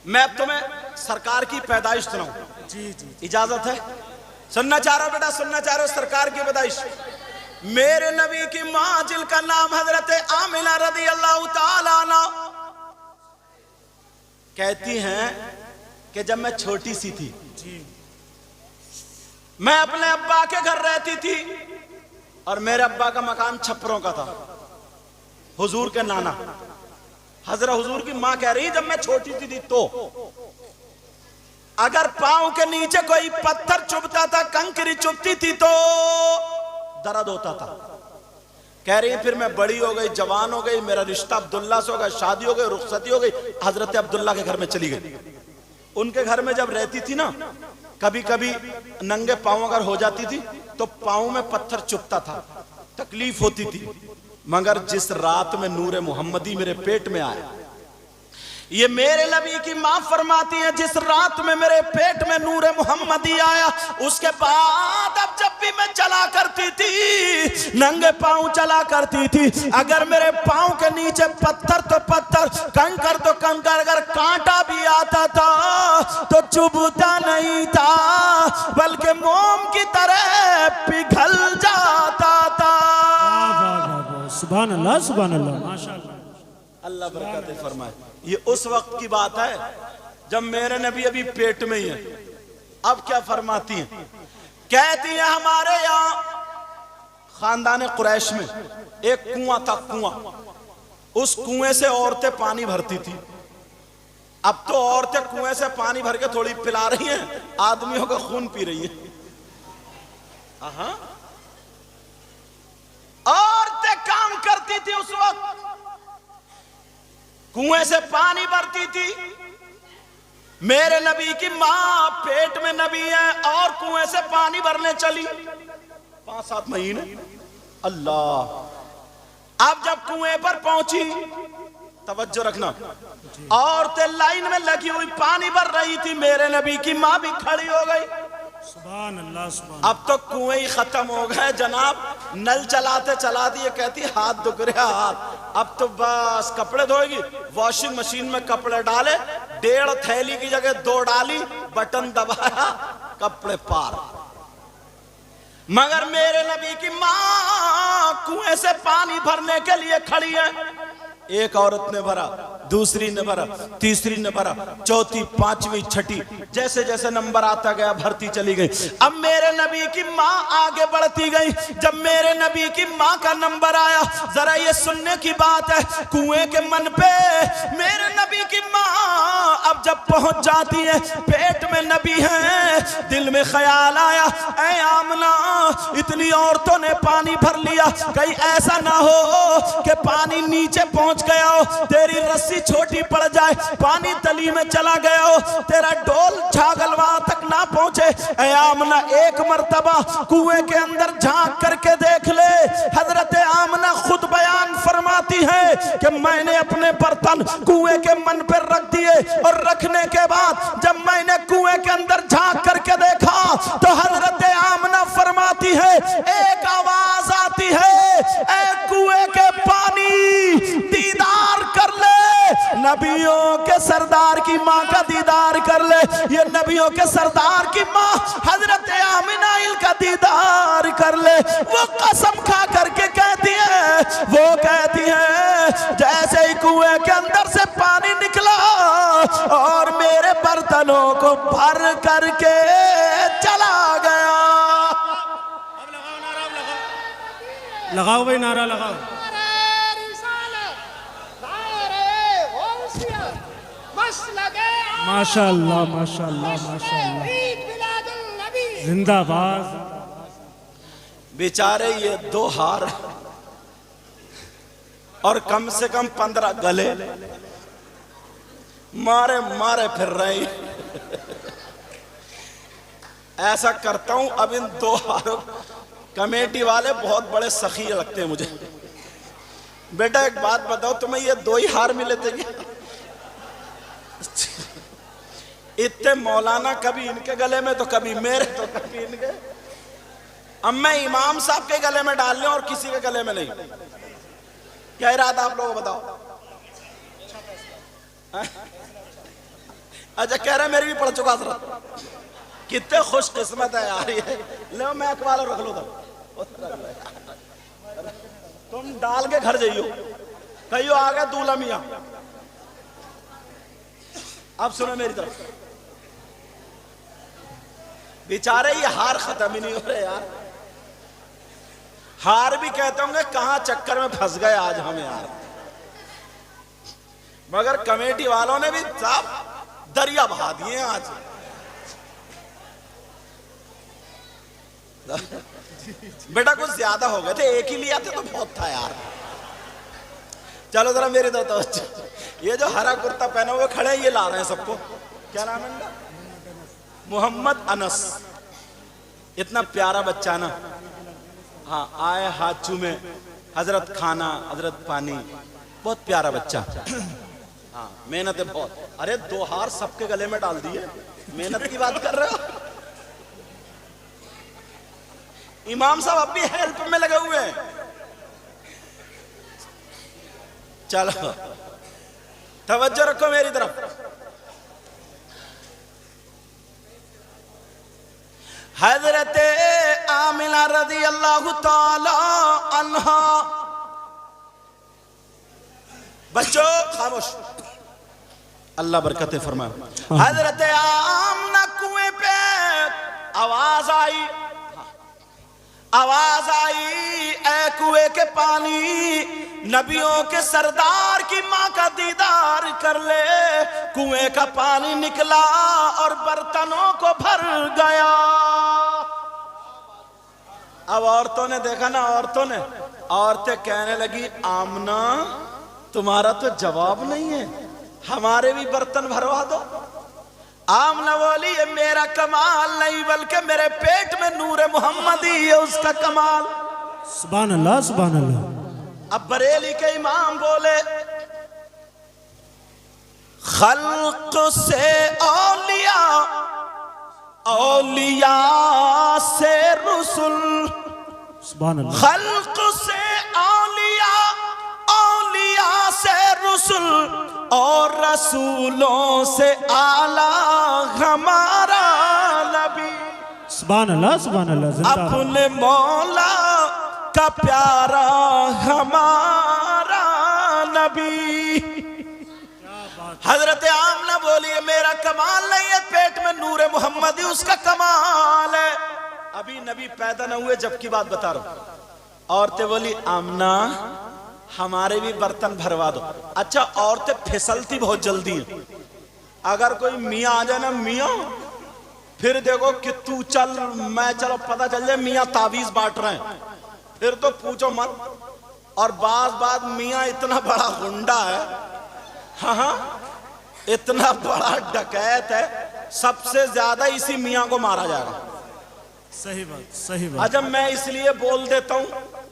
मैं अब तुम्हें सरकार की पैदाइश सुनाऊं। जी जी इजाजत है? सुनना चाह रहे हो बेटा? सुनना चाह रहे हो सरकार की पैदाइश? मेरे नबी की मां जिनका नाम हजरत आमिना रदी अल्लाह ताला अन्हा कहती हैं कि जब मैं छोटी सी थी जी मैं अपने अब्बा के घर रहती थी और मेरे अब्बा का मकान छप्परों का था। हुजूर के नाना हजरत हुजूर की मां कह रही जब मैं छोटी सी थी तो अगर पांव के नीचे कोई पत्थर चुभता था, कंकरी चुभती थी तो दर्द होता था। कह रही फिर मैं बड़ी हो गई, जवान हो गई, मेरा रिश्ता अब्दुल्ला से हो गया, शादी हो गई, रुखसती हो गई, हजरत अब्दुल्ला के घर में चली गई। उनके घर में जब रहती थी ना, कभी कभी नंगे पांव अगर हो जाती थी तो पांव में पत्थर चुभता था, तकलीफ होती थी। मगर जिस रात में नूरे मोहम्मदी मेरे पेट में आया, ये मेरे नबी की मां फरमाती है जिस रात में मेरे पेट में नूरे मोहम्मदी आया, उसके बाद अब जब भी मैं चला करती थी, नंगे पांव चला करती थी, अगर मेरे पांव के नीचे पत्थर तो पत्थर, कंकर तो कंकर, अगर कांटा भी आता था तो चुभता नहीं था, बल्कि मोम की तरह पिघल जाता था। सुभान अल्लाह, सुभान अल्लाह, माशाअल्लाह, अल्लाह बरकत फरमाए। ये उस वक्त की बात है जब मेरे नबी अभी पेट में ही है। अब क्या फरमाती हैं? कहती हैं हमारे यहाँ खानदान कुरैश में एक कुआं था, कुआं, उस कुएं से औरतें पानी भरती थी। अब तो औरतें कुएं से पानी भर के थोड़ी पिला रही हैं, आदमियों का खून पी रही हैं। औरतें काम करती थी उस वक्त, कुएं से पानी भरती थी। मेरे नबी की मां पेट में नबी है और कुएं से पानी भरने चली 5-7 महीने। अल्लाह। अब जब कुएं पर पहुंची, तवज्जो रखना, औरतें लाइन में लगी हुई पानी भर रही थी, मेरे नबी की मां भी खड़ी हो गई। सुभान अल्लाह, सुभान। अब तो कुएं ही खत्म हो गए जनाब, नल चलाते चलाते ये कहती हाथ दुख रहा हाथ। अब तो बस कपड़े धोएगी, वॉशिंग मशीन में कपड़े डाले, 1.5 थैली की जगह 2 डाली, बटन दबाया, कपड़े पार। मगर मेरे नबी की मां कुएं से पानी भरने के लिए खड़ी है। एक औरत ने भरा, दूसरी ने भरा, तीसरी ने भरा, चौथी, पांचवी, छठी, जैसे जैसे नंबर आता गया भरती चली गई। अब मेरे नबी की मां आगे बढ़ती गई। जब मेरे नबी की मां का नंबर आया, जरा ये सुनने की बात है, कुएं के मन पे मेरे नबी की मां अब जब पहुंच जाती है, पेट में नबी है, दिल में ख्याल आया, ऐ आमना, इतनी औरतों ने पानी भर लिया, कहीं ऐसा ना हो कि पानी नीचे पहुंच गया हो, तेरी रस्सी छोटी पड़ जाए, पानी तली में चला गया हो, तेरा डोल छागल वहां तक ना पहुंचे। ऐ आमना, एक मर्तबा कुएं के अंदर झांक करके देख ले। हजरत आमना खुद बयान फरमाती है कि मैंने अपने बर्तन कुएं के मन पर रख दिए और रखने के बाद जब मैंने कुएं के अंदर झांक करके देखा तो हजरत आमना फरमाती है, एक आवाज आती है, ऐ कुएं के पानी दीदार कर ले, नबियों के सरदार की मां का दीदार कर ले। ये नबियों के सरदार की मां हजरत आमिना का दीदार कर ले। वो कसम खा करके कहती है, वो कहती है जैसे ही कुएं के अंदर से पानी निकला और मेरे बर्तनों को भर करके चला गया। लगाओ भाई, नारा लगाओ। माशाअल्लाह, माशाअल्लाह, माशाअल्लाह, जिंदाबाद। बेचारे ये 2 हार और कम से कम 15 गले मारे मारे फिर रहे। ऐसा करता हूं, अब इन 2 हारों, कमेटी वाले बहुत बड़े सखी लगते हैं मुझे। बेटा एक बात बताओ, तुम्हें ये 2 ही हार मिले थे क्या? इतने मौलाना कभी इनके गले में तो कभी मेरे तो कभी इनके। अब मैं इमाम साहब के गले में डाल लूं और किसी के गले में नहीं। क्या इरादा आप लोगों को बताओ? अच्छा कह रहा मेरी भी पड़ चुका हजरत। कितने खुश किस्मत है यार ये। लो मैं अखबार रख लो तुम डाल के घर जाइयो, कहियो आ गए दूल्हा मियां। अब सुनो मेरी तरफ, बेचारे ये हार खत्म ही नहीं हो रहे यार। हार भी कहते होंगे कहां चक्कर में फंस गए आज हम यार। मगर कमेटी वालों ने भी साफ दरिया बहा दिए आज। बेटा कुछ ज्यादा हो गए थे, एक ही लिया थे तो बहुत था यार। चलो जरा मेरे तो ये जो हरा कुर्ता पहने हुए खड़े ये ला रहे हैं सबको, क्या नाम है इनका? मोहम्मद अनस। इतना प्यारा बच्चा ना, हाँ आए हाथ चूमे, हजरत खाना हजरत पानी, बहुत प्यारा बच्चा। हाँ मेहनत है बहुत। अरे 2 हार सबके गले में डाल दिए, मेहनत की बात कर रहे हो। इमाम साहब अब भी हेल्प में लगे हुए हैं। चलो तवज्जो रखो मेरी तरफ। हजरत आमिना रज़ी अल्लाह ताला अन्हा, बच्चों खामोश, अल्लाह बरकतें फरमाए। हजरत आमना कुएं पे आवाज आई, आवाज आई, ऐ कुएं के पानी, नबियों के सरदार की माँ का दीदार कर ले। कुएं का पानी निकला और बर्तनों को भर गया। अब औरतों ने देखा ना, औरतें कहने लगी आमना तुम्हारा तो जवाब नहीं है, हमारे भी बर्तन भरवा दो। आमना बोली ये मेरा कमाल नहीं बल्कि मेरे पेट में नूर मोहम्मदी है उसका कमाल। सुभान अल्लाह सुभान अल्लाह। अब बरेली के इमाम बोले खल्क से औलिया, औलिया से रसूल, सुभान अल्लाह। खल्क से औलिया, औलिया से रसूल, और रसूलों से आला हमारा नबी। सुभान अल्लाह सुभान अल्लाह। अपने मौला का प्यारा हमारा नबी। हजरत आमना बोली मेरा कमाल नहीं है, पेट में नूर मोहम्मदी उसका कमाल है। अभी नबी पैदा न हुए जब की बात बता रहा हूं। औरतें बोली आमना हमारे भी बर्तन भरवा दो। अच्छा औरतें फिसलती बहुत जल्दी है, अगर कोई मियाँ आ जाए ना, मियाँ फिर देखो कि तू चल मैं चलो, पता चल जाए मियाँ तावीज बांट रहे हैं, फिर तो पूछो मत। और बात मियाँ इतना बड़ा गुंडा है, हाँ इतना बड़ा डकैत है, सबसे ज्यादा इसी मियाँ को मारा जाएगा। सही बात सही बात। अच्छा मैं इसलिए बोल देता हूं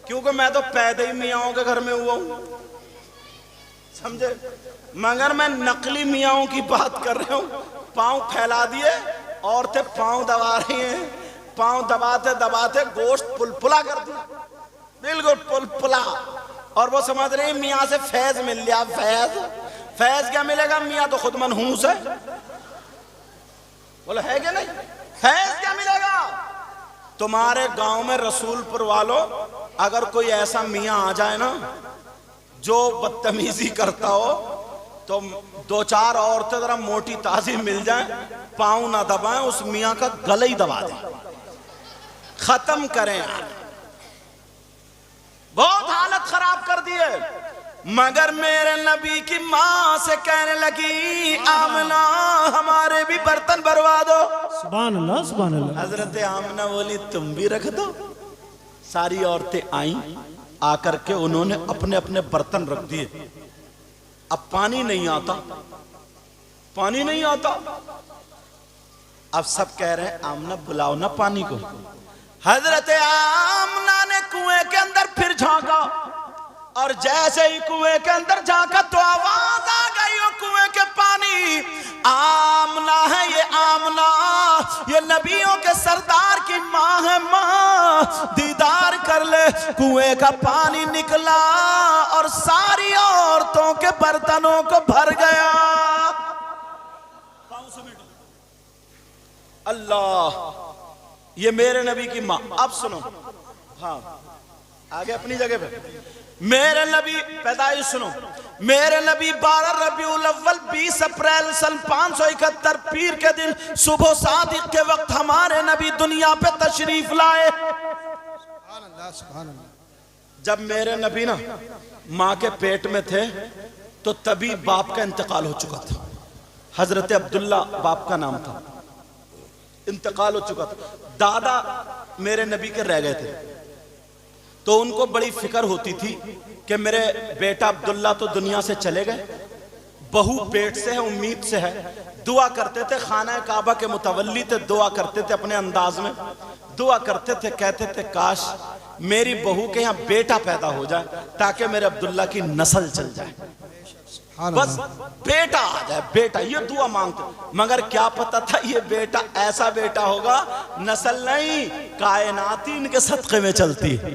क्योंकि मैं तो पैदा ही मियाओं के घर में हुआ हूं, समझे। मगर मैं नकली मियाओं की बात कर रहा हूं। पांव फैला दिए, औरतें पांव दबा रही हैं, पांव दबाते दबाते गोश्त पुलपुला कर दिया, बिल्कुल पुलपुला। और वो समझ रहे हैं मियाँ से फैज मिल लिया। फैज क्या मिलेगा, मियाँ तो खुद मनहूस है। बोले है क्या नहीं, फैज क्या मिलेगा। तुम्हारे गांव में रसूलपुर वालों अगर कोई ऐसा मियाँ आ जाए ना जो बदतमीजी करता हो, तो 2-4 औरतें जरा मोटी ताजी मिल जाए, पांव ना दबाएं, उस मियाँ का गला ही दबा दें, खत्म करें यार। बहुत हालत खराब कर दिए। मगर मेरे नबी की माँ से कहने लगी आमना हमारे भी बर्तन भरवा दो। सुभान अल्लाह सुभान अल्लाह। हजरत आमना बोली तुम भी रख दो। सारी औरतें आई, आकर के उन्होंने अपने अपने बर्तन रख दिए। अब पानी नहीं आता, पानी नहीं आता। अब सब कह रहे हैं आमना बुलाओ ना पानी को। हजरत आमना ने कुएं के अंदर फिर झांका, और जैसे ही कुएं के अंदर झांका तो आवाज आ गई वो कुएं के पानी। आमना है ये आमना, ये नबियों के सरदार की माँ है, माँ दीदार कर ले। कुएं का पानी निकला और सारी औरतों के बर्तनों को भर गया। अल्लाह, ये मेरे नबी की माँ। अब सुनो, हाँ आगे अपनी जगह पे। मेरे नबी पैदाइश सुनो। मेरे नबी 12 रबीउल अव्वल 20 अप्रैल सन 571 पीर के दिन सुबह सादिक के वक्त हमारे नबी दुनिया पे तशरीफ लाए। जब मेरे नबी ना माँ के पेट में थे तो तभी बाप का इंतकाल हो चुका था। हजरत अब्दुल्ला बाप का नाम था, इंतकाल हो चुका था। दादा मेरे नबी के रह गए थे, तो उनको बड़ी फिक्र होती थी कि मेरे बेटा अब्दुल्ला तो दुनिया से चले गए, बहू पेट से है, उम्मीद से है। दुआ करते थे, खाना काबा के मुतवल्ली थे, दुआ करते थे अपने अंदाज में, दुआ करते थे, कहते थे काश मेरी बहू के यहाँ बेटा पैदा हो जाए ताकि मेरे अब्दुल्ला की नस्ल चल जाए, बस बेटा आ जाए, बेटा। ये दुआ मांगते, मगर क्या पता था ये बेटा ऐसा बेटा होगा, नस्ल नहीं कायनात इनके सदक़े में चलती है।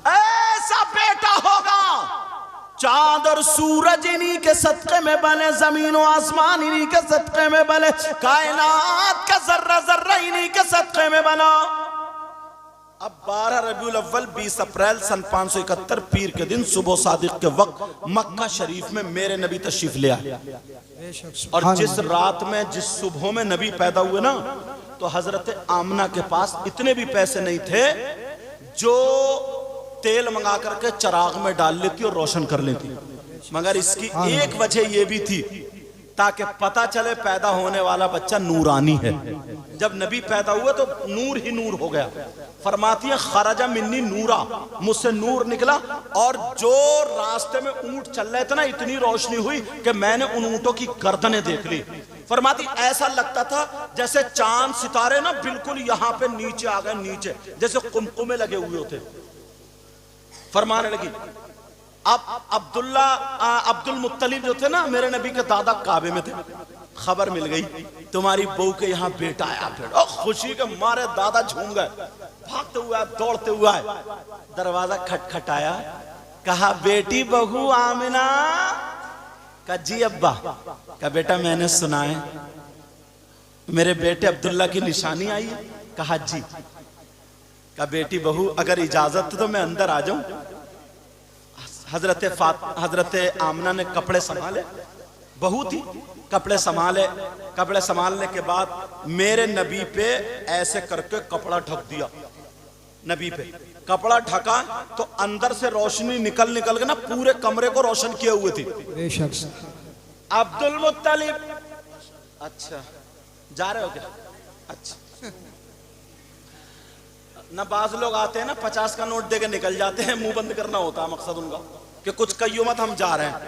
ऐसा बेटा होगा, चांद और सूरज इन्हीं के सदक़े में बने, जमीन और आसमान इन्हीं के सदक़े में बने, कायनात का जर्रा जर्रा इन्हीं के सदक़े में बना। अब 12 रबीउल अव्वल 20 अप्रैल सन 571 पीर के दिन सुबह सादिक के वक्त मक्का शरीफ में मेरे नबी तशरीफ ले आए। और जिस रात में, जिस सुबह में नबी पैदा हुए ना, तो हजरत आमना के पास इतने भी पैसे नहीं थे जो तेल मंगा करके चिराग में डाल लेती और रोशन कर लेती, मगर इसकी एक वजह यह भी थी ताकि पता चले पैदा होने वाला बच्चा नूरानी है। जब नबी पैदा हुए तो नूर ही नूर हो गया। फरमाती है खरजा मिन्नी नूरा, मुझसे नूर निकला, और जो रास्ते में ऊंट चल रहे थे ना, इतनी रोशनी हुई कि मैंने उन ऊंटों की गर्दनें देख ली। फरमाती ऐसा लगता था जैसे चांद सितारे ना बिल्कुल यहाँ पे नीचे आ गए, नीचे जैसे कुमकुमे लगे हुए होते। फरमाने लगी, अब अब्दुल मुत्तलिब जो थे ना मेरे नबी के दादा, काबे में थे, खबर मिल गई तुम्हारी बहू के यहाँ बेटा आया। बेटा, खुशी के मारे दादा झूम गए, भागते हुए दौड़ते हुए आए, दरवाजा खटखटाया, कहा बेटी बहू आमिना। कहा जी अब्बा। कहा बेटा मैंने सुना है मेरे बेटे अब्दुल्ला की निशानी आई है। कहा जी। कहा बेटी बहू अगर इजाजत तो मैं अंदर आ जाऊं। हजरत आमना ने कपड़े संभाले, बहू थी, कपड़े संभाले। कपड़े संभालने के बाद मेरे नबी पे ऐसे करके कपड़ा ढक दिया। नबी पे कपड़ा ढका तो अंदर से रोशनी निकल के ना पूरे कमरे को रोशन किए हुए थी। अब्दुल मुत्तलिब, अच्छा जा रहे हो क्या? अच्छा ना, बाज लोग आते हैं ना 50 का नोट देके निकल जाते हैं, मुंह बंद करना होता है मकसद उनका कि कुछ कहियो मत हम जा रहे हैं,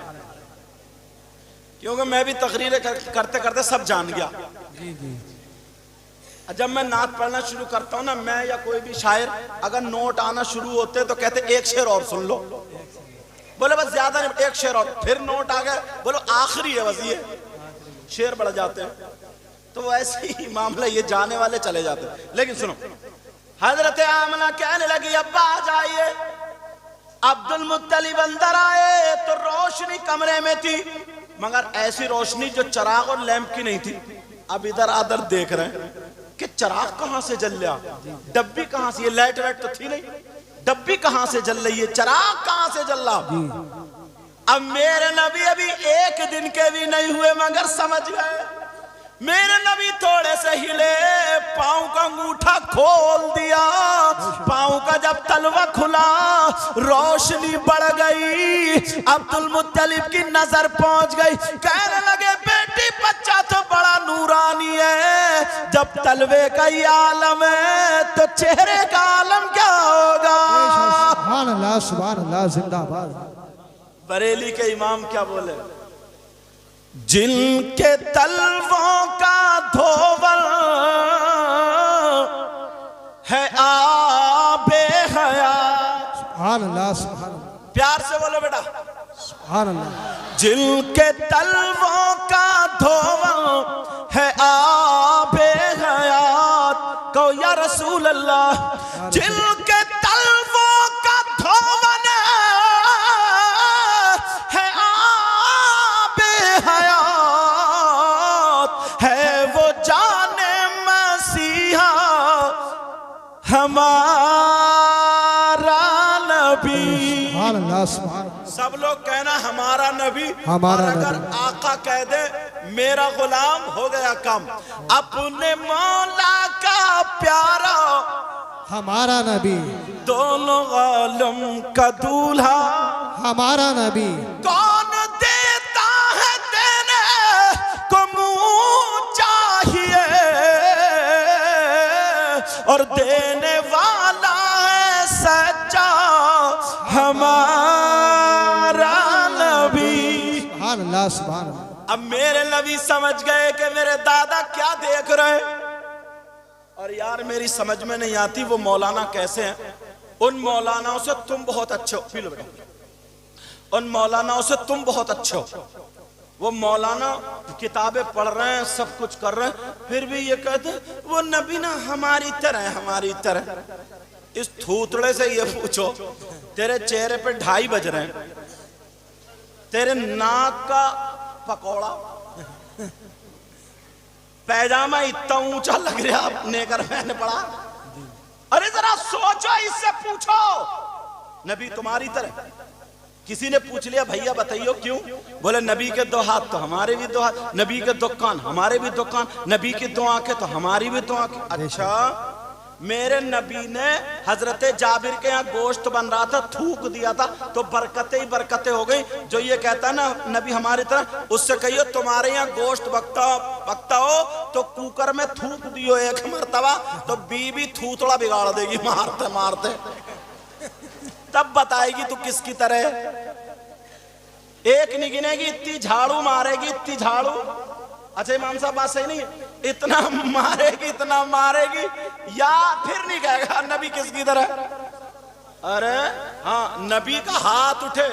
क्योंकि मैं भी तकरीरें करते करते सब जान गया। जब मैं नात पढ़ना शुरू करता हूँ ना, मैं या कोई भी शायर अगर नोट आना शुरू होते तो कहते एक शेर और सुन लो, बोले बस ज्यादा नहीं, एक शेर और, फिर नोट आ गए, बोलो आखिरी है बस, ये शेर बढ़ जाते हैं। तो वैसे ही मामला, ये जाने वाले चले जाते हैं। लेकिन सुनो, हजरत आमना कहने लगी अब्बा आ जाइए। अब्दुल मुत्तलिब अंदर आए तो रोशनी कमरे में थी, मगर ऐसी रोशनी जो चिराग और लैंप की नहीं थी। अब इधर आदर देख रहे हैं कि चिराग कहां से जल रहा, डब्बी कहां से, ये लाइट वाइट तो थी नहीं, डब्बी कहां से जल रही है, चिराग कहां से जल रहा। अब मेरे नबी अभी एक दिन के भी नहीं हुए मगर समझ गए। मेरे नबी थोड़े से हिले, पांव का अंगूठा खोल दिया, पांव का जब तलवा खुला रोशनी बढ़ गई। अब्दुल मुत्तलिब की नजर पहुंच गई, कहने लगे बेटी बच्चा तो बड़ा नूरानी है, जब तलवे का ही आलम है तो चेहरे का आलम क्या होगा। सुभान अल्लाह, सुभान अल्लाह, जिंदाबाद। बरेली के इमाम क्या बोले, जिनके तलवों का धोवल है आबे हयात। सुभान अल्लाह, सुभान अल्लाह, प्यार से बोलो बेटा, सुभान अल्लाह। जिनके तलवों का धोवल है आबे हयात, कहो या रसूल अल्लाह। जिनके तलवों का धोवल है आबे हयात, अल्लाह सुभान अल्लाह सब लोग कहना हमारा नबी, हमारा और अगर नबी। आका कह दे मेरा गुलाम, हो गया काम। अपने मौला का प्यारा, हमारा नबी, दोनों आलम का दूल्हा, हमारा नबी, कौन देता है देने को मुंह चाहिए, और देने वाला है सच्चा हमारा नबी। सुभान अल्लाह सुभान अल्लाह। अब मेरे नबी समझ गए कि मेरे दादा क्या देख रहे हैं। और यार मेरी समझ में नहीं आती वो मौलाना कैसे हैं। उन मौलानाओं से तुम बहुत अच्छे हो, पी लो बेटा। उन मौलानाओं से तुम बहुत अच्छे हो। वो मौलाना किताबें पढ़ रहे हैं, सब कुछ कर रहे हैं, फिर भी ये कहते वो नबी ना हमारी तरह है, हमारी तरह। इस थूथड़े से ये पूछो, तेरे चेहरे पे 2:30 बज रहे हैं, तेरे नाक का पकौड़ा, पैजामा इतना ऊंचा लग रहा अपने कर मैंने पढ़ा। अरे जरा सोचो, इससे पूछो नबी तुम्हारी तरह। किसी ने पूछ लिया भैया बताइयो क्यों, बोले नबी के 2 हाथ तो हमारे भी 2 हाथ, नबी के 2 कान हमारे भी 2 कान, नबी की 2 आंखें तो हमारी भी 2 आंखें। अच्छा, मेरे नबी ने हजरत जाबिर के यहाँ गोश्त बन रहा था, थूक दिया था तो बरकतें ही बरकतें हो गई। जो ये कहता ना नबी हमारी तरह, उससे कहियो तुम्हारे यहाँ गोश्त पकता हो तो कुकर में थूक दियो 1 मरतबा, तो बीबी थूथड़ा बिगाड़ देगी मारते मारते, तब बताएगी तू किसकी तरह। एक नहीं गिनेगी, इतनी झाड़ू मारेगी, इतनी झाड़ू। अच्छा इमाम साहब बात सही नहीं है, इतना मारेगी या फिर नहीं कहेगा नबी किसकी तरह। अरे हाँ, नबी का हाथ उठे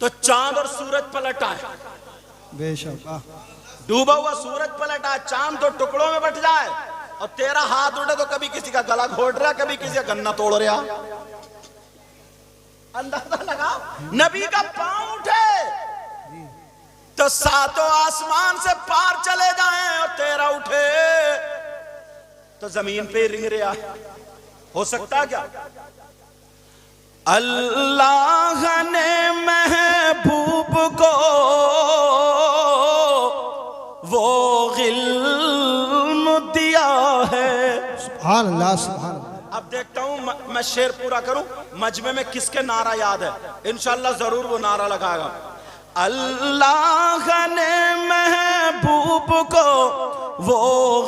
तो चांद और सूरज पलट आए, बेशक। डूबा हुआ सूरज पलट आए, चांद 2 टुकड़ों में बट जाए, और तेरा हाथ उठे तो कभी किसी का गला घोट रहा, कभी किसी का गन्ना तोड़ रहा। अंदाजा लगाओ, नबी का पांव उठे तो 7 आसमान से पार चले जाएं, और तेरा उठे तो जमीन पे रिंग रहा। हो सकता क्या? अल्लाह ने महबूब को वो इल्म दिया है। सुभान अल्लाह सुभान अल्लाह। अब देखता हूं मैं शेर पूरा करूं, मजमे में किसके नारा याद है, इंशाल्लाह जरूर वो नारा लगाएगा। अल्लाह ने महबूब को वो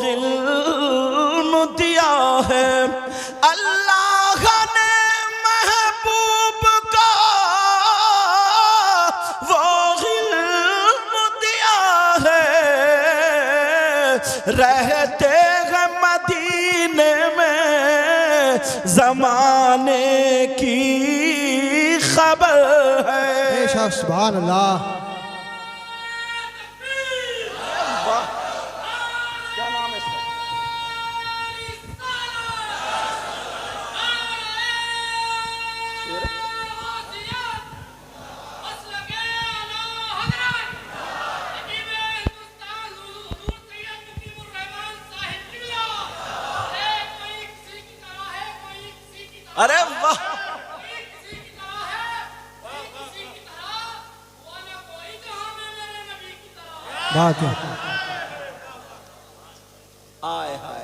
इल्म दिया है, अल्लाह ने महबूब को वो इल्म दिया है, रहते हैं मदीने में जमाने की खबर है। बेशक सुभान अल्लाह। क्या नाम है इसका? अरे वाह, बात है। आए हाय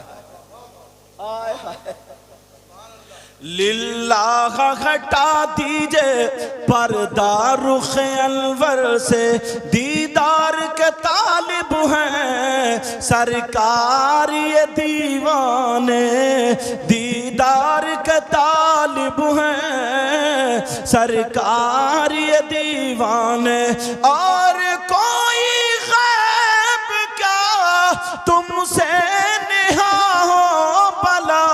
आए हाय, लिल्लाह हटा दीजिए पर्दा रुख अनवर से, दीदार के तालिब हैं सरकार ये दीवाने, दीदार के तालिब हैं सरकार ये दीवाने। और कोई गैब क्या तुमसे नेहा हो भला,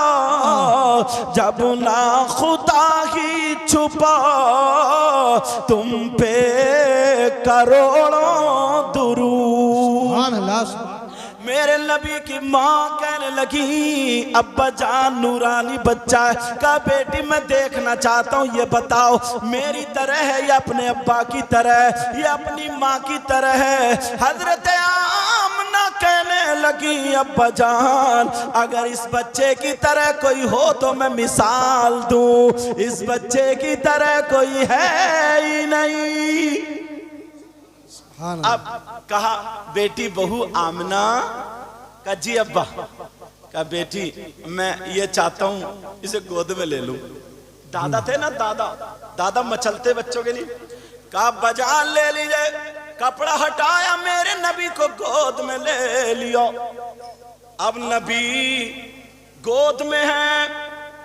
जब ना खुदा ही छुपा तुम पे करोड़ों दुरूद। सुभान अल्लाह। मेरे नबी की माँ कहने लगी अब्बा जान नूरानी बच्चा है, कहा बेटी मैं देखना चाहता हूँ, ये बताओ मेरी तरह है या अपने अब्बा की तरह है या अपनी माँ की तरह है। हजरत आमना कहने लगी अब्बा जान, अगर इस बच्चे की तरह कोई हो तो मैं मिसाल दूं, इस बच्चे की तरह कोई है ही नहीं। अब कहा बेटी बहू आमना का जी अब्बा का बेटी मैं ये चाहता हूं इसे गोद में ले लूं। दादा थे ना, दादा मचलते बच्चों के लिए। कहा बजान ले लीजिए, कपड़ा हटाया, मेरे नबी को गोद में ले लियो। अब नबी गोद में है,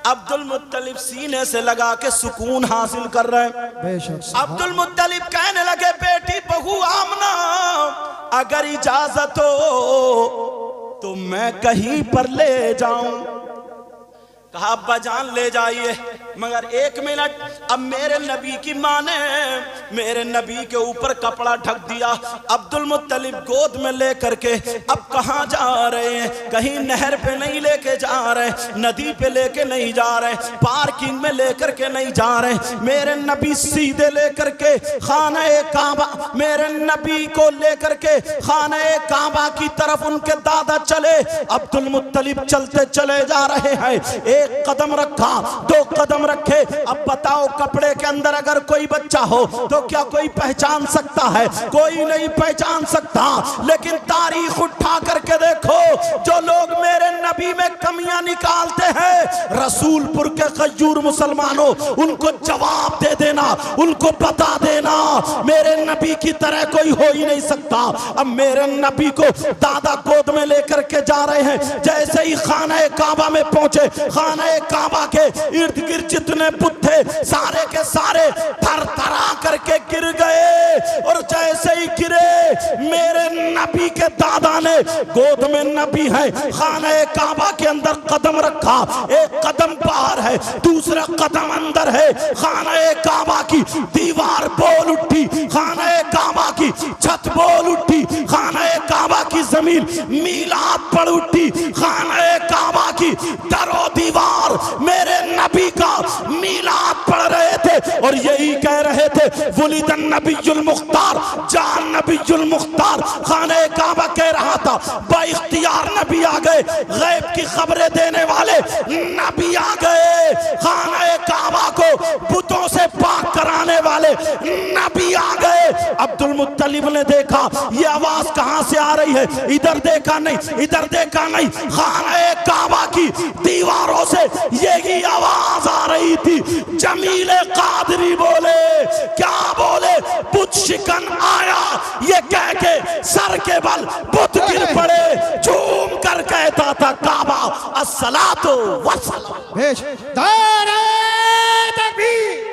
अब्दुल मुत्तलिब सीने से लगा के सुकून हासिल कर रहे हैं। अब्दुल मुत्तलिब कहने लगे बेटी बहू आमना अगर इजाजत हो तो मैं कहीं पर ले जाऊं। कहा अब्बा जान ले जाइए, मगर 1 मिनट, अब मेरे नबी की मां ने मेरे नबी के ऊपर कपड़ा ढक दिया। अब्दुल मुत्तलिब गोद में लेकर के अब कहां जा रहे हैं? कहीं नहर पे नहीं लेके जा रहे, नदी पे लेके नहीं जा रहे, पार्किंग में लेकर के नहीं जा रहे। मेरे नबी सीधे लेकर के खाने काबा, मेरे नबी को लेकर के खाने काबा की तरफ उनके दादा चले। अब्दुल मुत्तलिब चलते चले जा रहे हैं, 1 कदम रखा, 2 कदम रखे। अब बताओ कपड़े के अंदर अगर कोई बच्चा हो तो क्या कोई पहचान सकता है? कोई नहीं पहचान सकता। लेकिन तारीख उठा करके देखो, जो लोग मेरे नबी में कमियां निकालते हैं, रसूलपुर के खजूर मुसलमानों, उनको जवाब दे देना, उनको बता देना मेरे नबी की तरह कोई हो ही नहीं सकता। अब मेरे नबी को दादा गोद में लेकर के जा रहे हैं। जैसे ही खाना काबा में पहुंचे, खाना काबा के इर्द गिर्द जितने बुत थे सारे के सारे थर थरा करके गिर गए। और जैसे ही गिरे, मेरे नबी के दादा ने, गोद में नबी है, खाना काबा के अंदर कदम रखा, 1 कदम बाहर है, दूसरा कदम अंदर है। खाना काबा की दीवार बोल उठी, खाना काबा की छत बोल उठी, खाना काबा की जमीन मीलाद पड़ उठी, खाना काबा की दरो दीवार मेरे नबी का मीलाद पढ़ रहे थे और यही कह रहे थे वुलिदन नबियुल मुख्तार, जान नबियुल मुख्तार। खाने काबा कह रहा था बाइख्तियार नबी आ गए, गैब की खबरें देने वाले नबी आ गए। खाने काबा को बुतों से पाक कराने वाले नबी आ गए। अब्दुल मुत्तलिब ने देखा ये आवाज कहां से आ रही है, इधर देखा नहीं, इधर देखा नहीं, खाने काबा की दीवारों से यही आवाज आ रही थी। जमील कादरी बोले, क्या बोले? बुत शिकन आया, ये कह के सर के बल बुत गिर पड़े। झूम कर कहता था काबा अस्सलातु वस्सलाम। नारे तकबीर।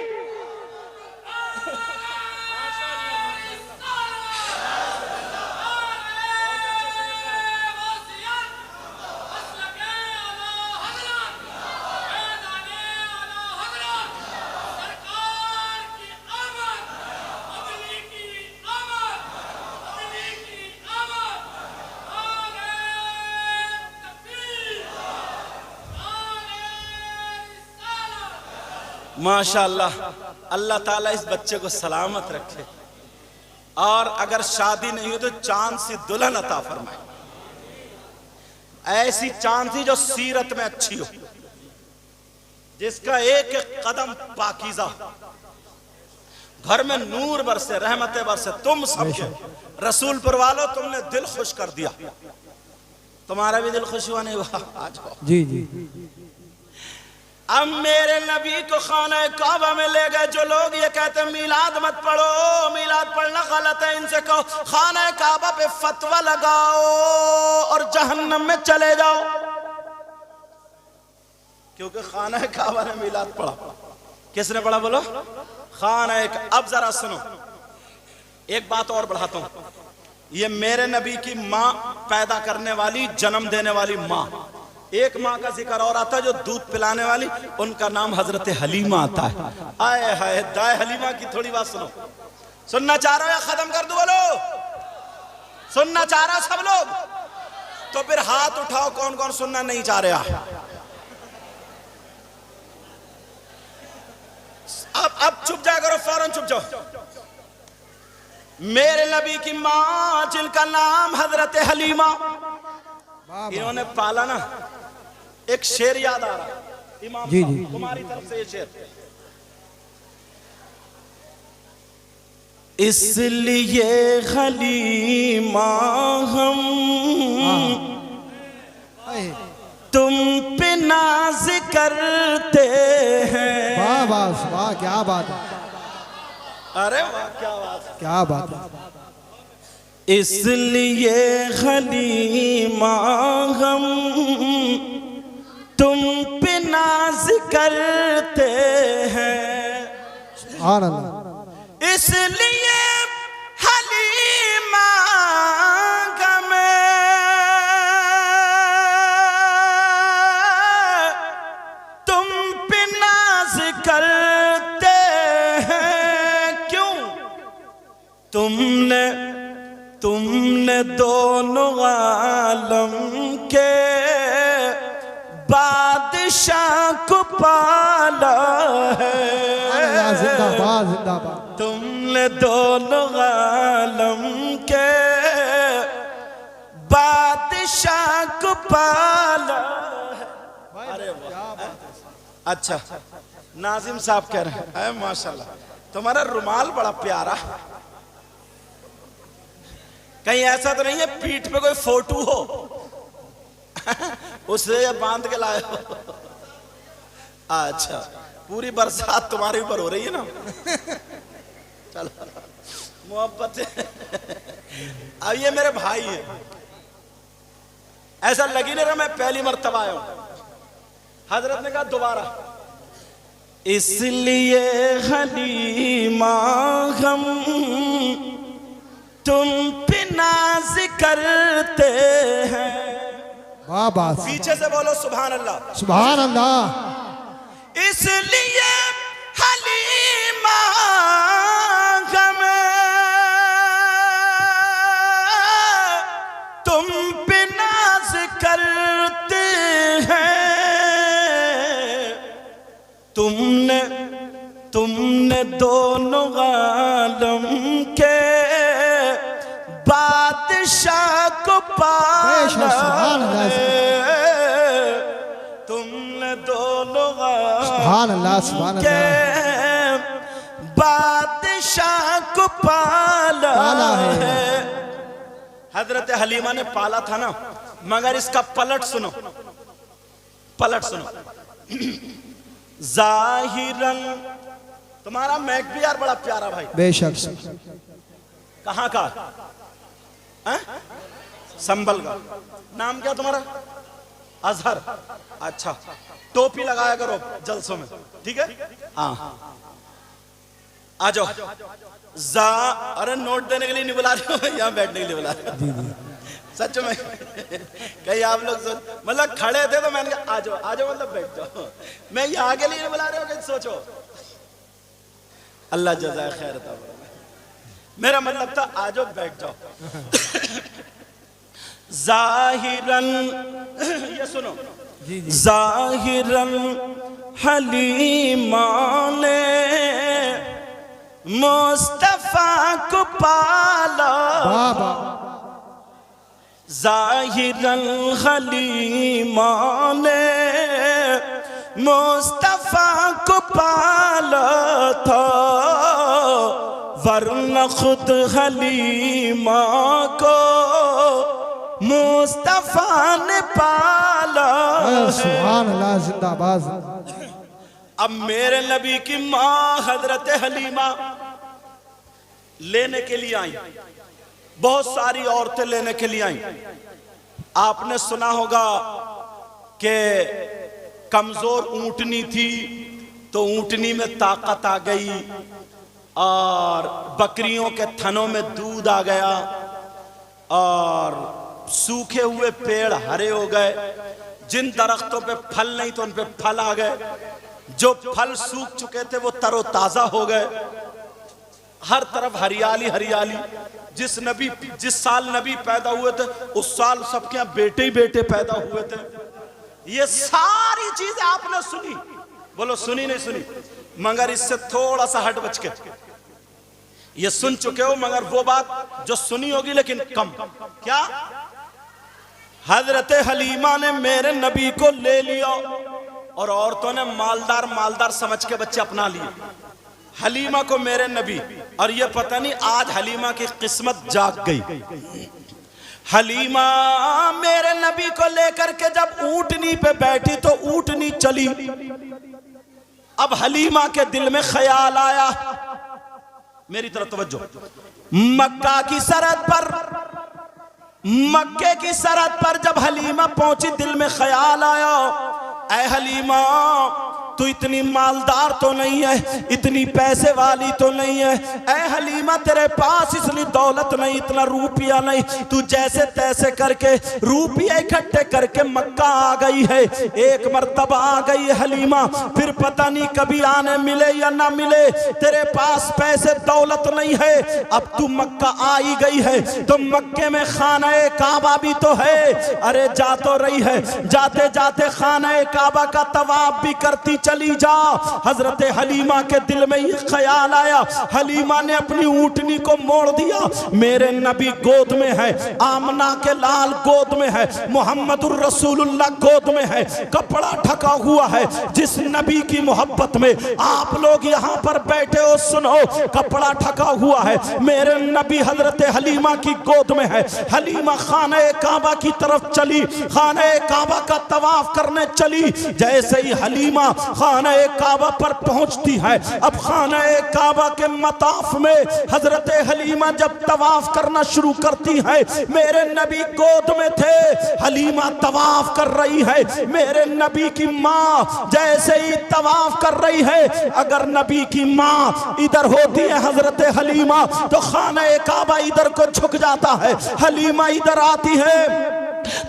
माशाअल्लाह, अल्लाह ताला इस बच्चे को सलामत रखे और अगर शादी नहीं हो तो चांद सी दुल्हन अता फरमाए, ऐसी चांद सी जो सीरत में अच्छी हो, जिसका एक एक कदम पाकीज़ा हो, घर में नूर बरसे, रहमतें बरसे। तुम सबके रसूलपुर वालों तुमने दिल खुश कर दिया, तुम्हारा भी दिल खुश हुआ नहीं हुआ? आज जी जी। अब मेरे नबी को खाना काबा में ले गए। जो लोग ये कहते हैं मीलाद मत पढ़ो, मीलाद पढ़ना गलत है, इनसे कहो खाना काबा पे फतवा लगाओ और जहन्नम में चले जाओ, क्योंकि खाना काबा ने मीलाद पढ़ा। किसने पढ़ा बोलो? खाना। अब जरा सुनो, एक बात और बढ़ाता हूं। ये मेरे नबी की मां पैदा करने वाली, जन्म देने वाली मां, एक माँ का जिक्र और आता है जो दूध पिलाने वाली, उनका नाम हजरत हलीमा आता है। आए हाय, दाए हलीमा की थोड़ी बात सुनो। सुनना चाह रहे हो या खत्म कर दो? बोलो, सुनना चाह रहा सब लोग? तो फिर हाथ उठाओ कौन कौन सुनना नहीं चाह रहा। अब चुप जाया करो, फौरन चुप जाओ। मेरे नबी की माँ जिनका नाम हजरत हलीमा, इन्होंने पाला ना। एक शेर याद आ रहा इमाम जी, साहब, जी। तुम्हारी तरफ से ये शेर। इसलिए हलीमा हम आए। तुम पे नाज करते हैं। वाह वाह वाह, क्या बात है, अरे वाह, क्या बात है। क्या बात है। इसलिए हलीमा हम तुम पे नाज करते हैं। सुभान अल्लाह। इसलिए हलीमा गमे तुम पे नाज करते हैं। क्यों? तुमने दोनों आलम के बादशाह को पाला है। जिंदाबाद जिंदाबाद। तुमने दोनों आलम के बादशाह को पाला है। अरे वाह। अच्छा, नाजिम साहब कह रहे हैं माशाल्लाह तुम्हारा रुमाल बड़ा प्यारा। कहीं ऐसा तो नहीं है पीठ पे कोई फोटो हो उसे बांध के लाए हो? अच्छा, पूरी बरसात तुम्हारे ऊपर हो रही है ना। चलो मोहब्बत अब ये मेरे भाई है, ऐसा लगी नहीं रहा मैं पहली मर्तबा आया हूं। हजरत ने कहा दोबारा, इसलिए हलीमा हम तुम पे नाज करते हैं। वाह वाह, पीछे से बोलो सुभान अल्लाह। सुभान अल्लाह। इसलिए हलीमा हमें तुम पे नाज करते हैं। तुमने दोनों आलम के बादशाह को पाला है। तुमने दोनों सुभान अल्लाह, सुभान के अल्लाह। बादशाह को पाला पाला है। हजरत हलीमा ने पाला था ना, मगर इसका पलट सुनो, पलट सुनो। जाहिरन तुम्हारा मैक भी यार बड़ा प्यारा भाई। बेशक। कहाँ का है? संभल का। नाम क्या तुम्हारा? अजहर। अच्छा, टोपी लगाया करो जलसों में, ठीक है? हाँ, आ जाओ। अरे नोट देने के लिए नहीं बुला रहे हो, यहाँ बैठने के लिए बुला रहे हो। सच में कहीं आप लोग मतलब खड़े थे तो मैंने कहा आ जाओ आ जाओ, मतलब बैठ जाओ। मैं यहाँ के लिए नहीं बुला रहे हो कि सोचो। अल्लाह जज़ाए खैर था, मेरा मतलब था आ जाओ बैठ जाओ। जाहिरन ये सुनो, जाहिरन हलीमा ने मुस्तफा को पाला। जाहिरन हलीमा ने मुस्तफा को पाला था, वरना खुद हलीमा को मुस्तफा ने पाला। सुभान अल्लाह, जिंदाबाद। अब मेरे नबी की माँ हजरत हलीमा लेने के लिए आई, बहुत सारी औरतें लेने के लिए आई। आपने सुना होगा कि कमजोर ऊंटनी थी तो ऊंटनी में ताकत आ गई और बकरियों के थनों में दूध आ गया और सूखे हुए पेड़ हरे हो गए। जिन दरख्तों पे फल नहीं तो उन पे फल आ गए, जो फल सूख चुके थे वो तरोताजा हो गए। हर तरफ हरियाली हरियाली। जिस साल नबी पैदा हुए थे उस साल सबके यहाँ बेटे ही बेटे पैदा हुए थे। ये सारी चीजें आपने सुनी, बोलो सुनी नहीं सुनी? मगर इससे थोड़ा सा हट बच के ये सुन चुके हो, मगर वो बात जो सुनी होगी लेकिन कम। क्या? हजरत हलीमा ने मेरे नबी को ले लिया और औरतों ने मालदार मालदार समझ के बच्चे अपना लिए हलीमा को मेरे नबी। और ये पता नहीं आज हलीमा की किस्मत जाग गई। हलीमा मेरे नबी को लेकर के जब ऊंटनी पे बैठी तो ऊंटनी चली। अब हलीमा के दिल में ख्याल आया, मेरी तरफ तवज्जो, मक्का की सरहद पर, मक्के की सरहद पर जब हलीमा पहुंची दिल में ख्याल आया, ऐ हलीमा तू इतनी मालदार तो नहीं है, इतनी पैसे वाली तो नहीं है। ऐ हलीमा तेरे पास इसलिए दौलत नहीं, इतना रुपया नहीं, तू जैसे तैसे करके रुपया इकट्ठे करके मक्का आ गई है। एक मर्तबा आ गई है हलीमा, फिर पता नहीं कभी आने मिले या ना मिले। तेरे पास पैसे दौलत नहीं है, अब तू मक्का आ ही गई है तो मक्के में खाना काबा भी तो है। अरे जा तो रही है, जाते जाते खाना काबा का तवाफ भी करती चली जा। हजरत हलीमा के दिल में ये ख्याल आया, हलीमा ने अपनी ऊंटनी को मोड़ दिया। मेरे नबी गोद में है, आमना के लाल गोद में है, मुहम्मदुर रसूलुल्लाह गोद में है, कपड़ा ढका हुआ है। जिस नबी की मोहब्बत में आप लोग यहाँ पर बैठे हो, सुनो, कपड़ा ढका हुआ है, मेरे नबी हजरत हलीमा की गोद में है। हलीमा खाना काबा की तरफ चली, खाना काबा का तवाफ करने चली। जैसे ही हलीमा खाना काबा पर पहुंचती है, अब खाना काबा के मताफ में हजरत हलीमा जब तवाफ करना शुरू करती है, मेरे नबी गोद में थे, हलीमा तवाफ कर रही है। मेरे नबी की माँ जैसे ही तवाफ कर रही है, अगर नबी की माँ इधर होती है हजरत हलीमा तो खाना काबा इधर को झुक जाता है, हलीमा इधर आती है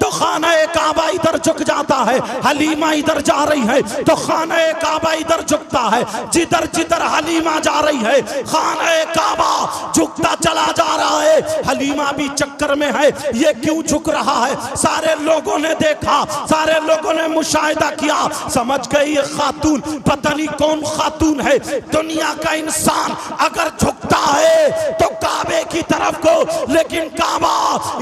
तो खाना काबा इधर झुक जाता है। हलीमा इधर जा रही है तो खाना काबा इधर झुकता है। जिधर जिधर हलीमा जा रही है खाना काबा झुकता चला जा रहा है। हलीमा भी चक्कर में है, ये क्यों झुक रहा है। सारे लोगों ने देखा, सारे लोगों ने मुशाहिदा किया, समझ गए ये खातून पता नहीं कौन खातून है। दुनिया का इंसान अगर झुकता है तो काबे की तरफ को, लेकिन काबा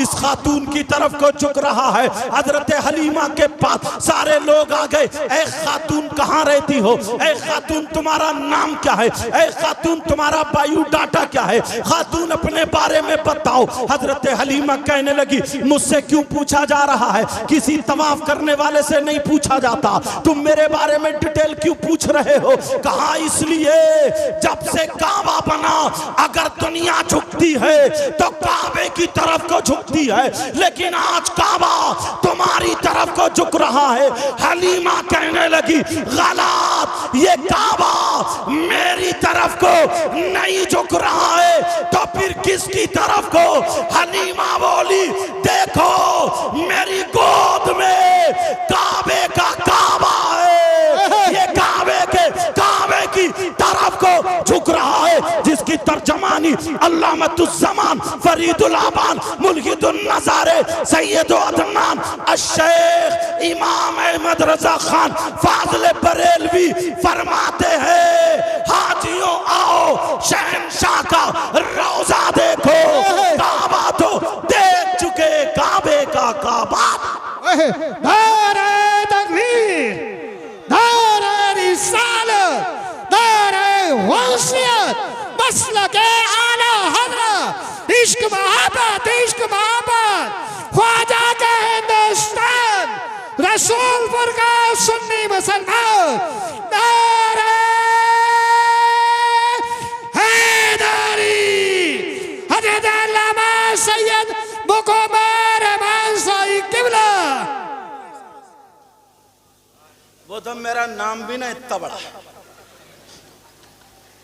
इस खातून की तरफ को झुक रहा है। हजरत हलीमा के पास सारे लोग आ गए, ऐ खातून कहाँ रहती हो, ऐ खातून तुम्हारा नाम क्या है, ऐ खातून तुम्हारा बायोडाटा क्या है, खातून अपने बारे में बताओ। हजरत हलीमा कहने लगी, मुझसे क्यों पूछा जा रहा है, किसी तवाफ करने वाले से नहीं पूछा जाता, तुम मेरे बारे में डिटेल क्यों पूछ रहे हो। कहा इसलिए जब से काबा बना अगर दुनिया झुकती है तो काबे की तरफ को झुकती है, लेकिन आज काबा तुम्हारी तरफ को झुक रहा है। हलीमा कहने लगी, गलत, ये काबा मेरी तरफ को नहीं झुक रहा है तो फिर किसकी तरफ को। हलीमा बोली, देखो मेरी गोद में काबे का काबा है, ये काबे की तरफ को झुक रहा है, जिसकी तर्जमानी अल्लामतुज़्ज़मान फरीदुल आबान मुल्हिदुन नज़ारे सैयद अदनान अश-शेख इमाम अहमद रज़ा खान फाज़िल बरेलवी फरमाते हैं, हाजियों आओ शहंशाह का रोज़ा देखो, काबा तो देख चुके, काबे का काबा। नारे तकबीर, नारे रिसालत, नारे वसीयत, मसलके आला हज़रत, इश्क मोहब्बत, इश्क मोहब्बत, ख्वाजा का हिंदुस्तान, रसूलपुर का सुन्नी मुसलमान, नारे हैदरी, हज़रत अल्लामा सैयद मुक़म्मल रहमान साई क़िबला। वो तो मेरा नाम भी ना इतना बड़ा,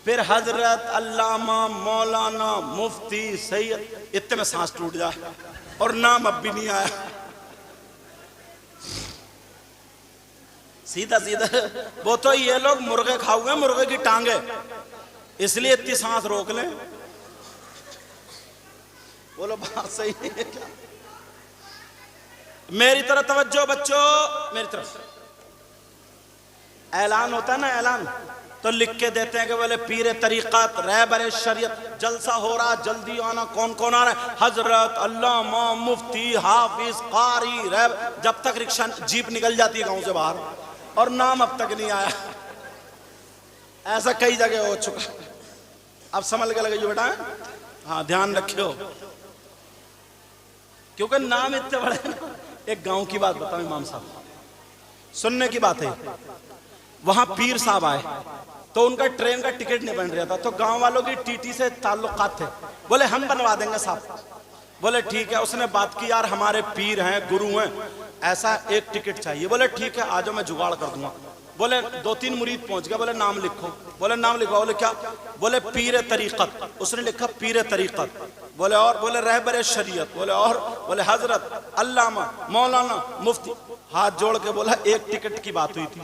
फिर हजरत अल्लामा मौलाना मुफ्ती सैयद, इतने में सांस टूट जा और नाम अब भी नहीं आया। सीधा सीधा वो तो ये लोग मुर्गे खाओगे, मुर्गे की टांगे, इसलिए इतनी सांस रोक लें। बोलो बात सही है क्या। मेरी तरफ तवज्जो बच्चों, मेरी तरफ। ऐलान होता है ना, ऐलान, तो लिख के देते हैं कि बोले पीर तरीक़त, रहबर शरीयत, जलसा हो रहा, जल्दी आना। कौन कौन आ रहा है? हजरत, अल्लामा, मुफ्ती, हाफिज, कारी, रहबर। जब तक रिक्शा जीप निकल जाती है गांव से बाहर और नाम अब तक नहीं आया। ऐसा कई जगह हो चुका। अब समझ के लगे बेटा, हाँ ध्यान रखियो, क्योंकि नाम इतने बड़े ना। एक गांव की बात बताओ इमाम साहब, सुनने की बात है। वहां पीर साहब आए तो उनका ट्रेन का टिकट नहीं बन रहा था, तो गांव वालों की टीटी से ताल्लुकात थे। बोले हम बनवा देंगे साहब। बोले ठीक है। उसने बात की, यार हमारे पीर हैं, गुरु हैं, ऐसा एक टिकट चाहिए। बोले ठीक है, आ जाओ, मैं जुगाड़ कर दूंगा। बोले 2-3 मुरीद पहुंच गए। बोले नाम लिखो। बोले नाम लिखो। बोले क्या? बोले पीर तरीक़त। उसने लिखा पीर तरीक़त। बोले और? बोले रहबर शरीयत। बोले और? बोले हजरत, अल्लामा, मौलाना, मुफ्ती। हाथ जोड़ के बोला एक टिकट की बात हुई थी,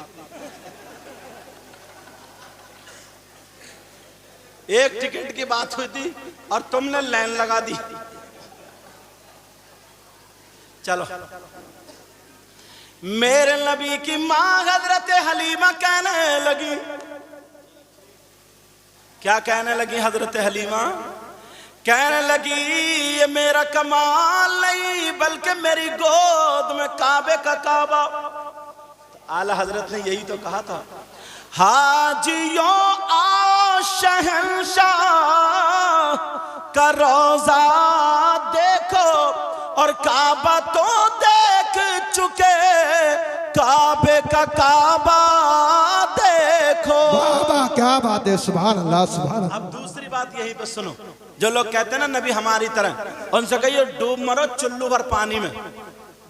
एक टिकट की बात हुई थी और तुमने लाइन लगा दी। चलो, मेरे नबी की मां हजरत हलीमा कहने लगी। क्या कहने लगी हजरत हलीमा? कहने लगी ये मेरा कमाल नहीं बल्कि मेरी गोद में काबे का काबा। आला हजरत ने यही तो कहा था, हाजियों आओ शहंशाह का रोजा देखो और काबा तो देख चुके, काबे का काबा देखो। बाबा क्या बात है, सुभान अल्लाह सुभान अल्लाह। अब दूसरी बात यहीं पे सुनो, जो लोग कहते हैं ना नबी हमारी तरह, उनसे कहिए डूब मरो चुल्लू भर पानी में।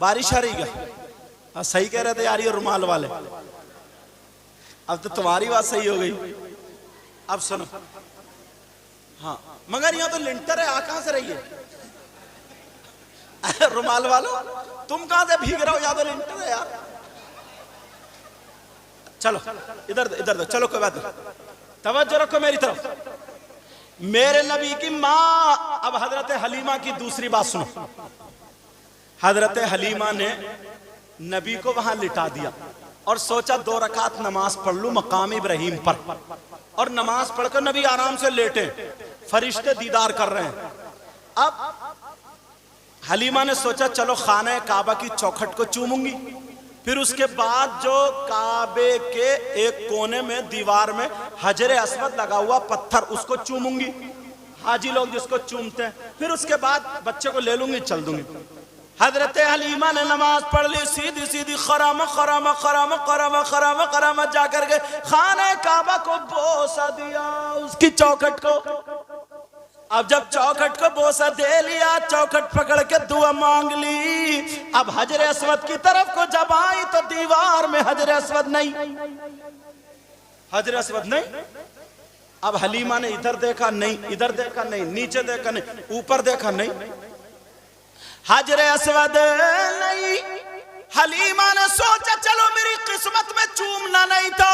बारिश आ रही क्या? सही कह रहे थे यार ये रुमाल वाले। अब तो तुम्हारी बात सही हो गई। अब सुनो, हाँ मगर यहाँ तो लिंटर है, आ कहां से रही है? रुमाल वालों, तुम कहां से भीग रहे हो? या तो लिंटर है यार। चलो इधर इधर, चलो कोई बात नहीं, तवज्जो रखो मेरी तरफ। मेरे नबी की माँ, अब हजरत हलीमा की दूसरी बात सुनो। हजरत हलीमा ने नबी को वहां लिटा दिया और सोचा 2 रकात नमाज पढ़ लूं मकाम इब्राहिम पर। और नमाज पढ़कर नबी आराम से लेटे, फरिश्ते दीदार कर रहे हैं। अब हलीमा ने सोचा चलो खाना काबा की चौखट को चूमूंगी, फिर उसके बाद जो काबे के एक कोने में दीवार में हजरे अस्वद लगा हुआ पत्थर, उसको चूमूंगी, हाजी लोग जिसको चूमते हैं, फिर उसके बाद बच्चे को ले लूंगी, चल दूंगी। हजरत हलीमा ने नमाज पढ़ ली, सीधी सीधी खरामा खरामा खरामा खरामा खरामा खरामा जाकर के खाने काबा को बोसा दिया, उसकी चौखट को। अब जब चौखट को बोसा दे लिया, चौखट पकड़ के दुआ मांग ली। अब हजरे अस्वद की तरफ को जब आई तो दीवार में हजरे अस्वद नहीं, हजरे अस्वद नहीं। अब हलीमा ने इधर देखा नहीं, इधर देखा नहीं, नीचे देखा नहीं, ऊपर देखा नहीं, हजरे अस्वद नहीं। हलीमा ने सोचा चलो मेरी किस्मत में चूमना नहीं तो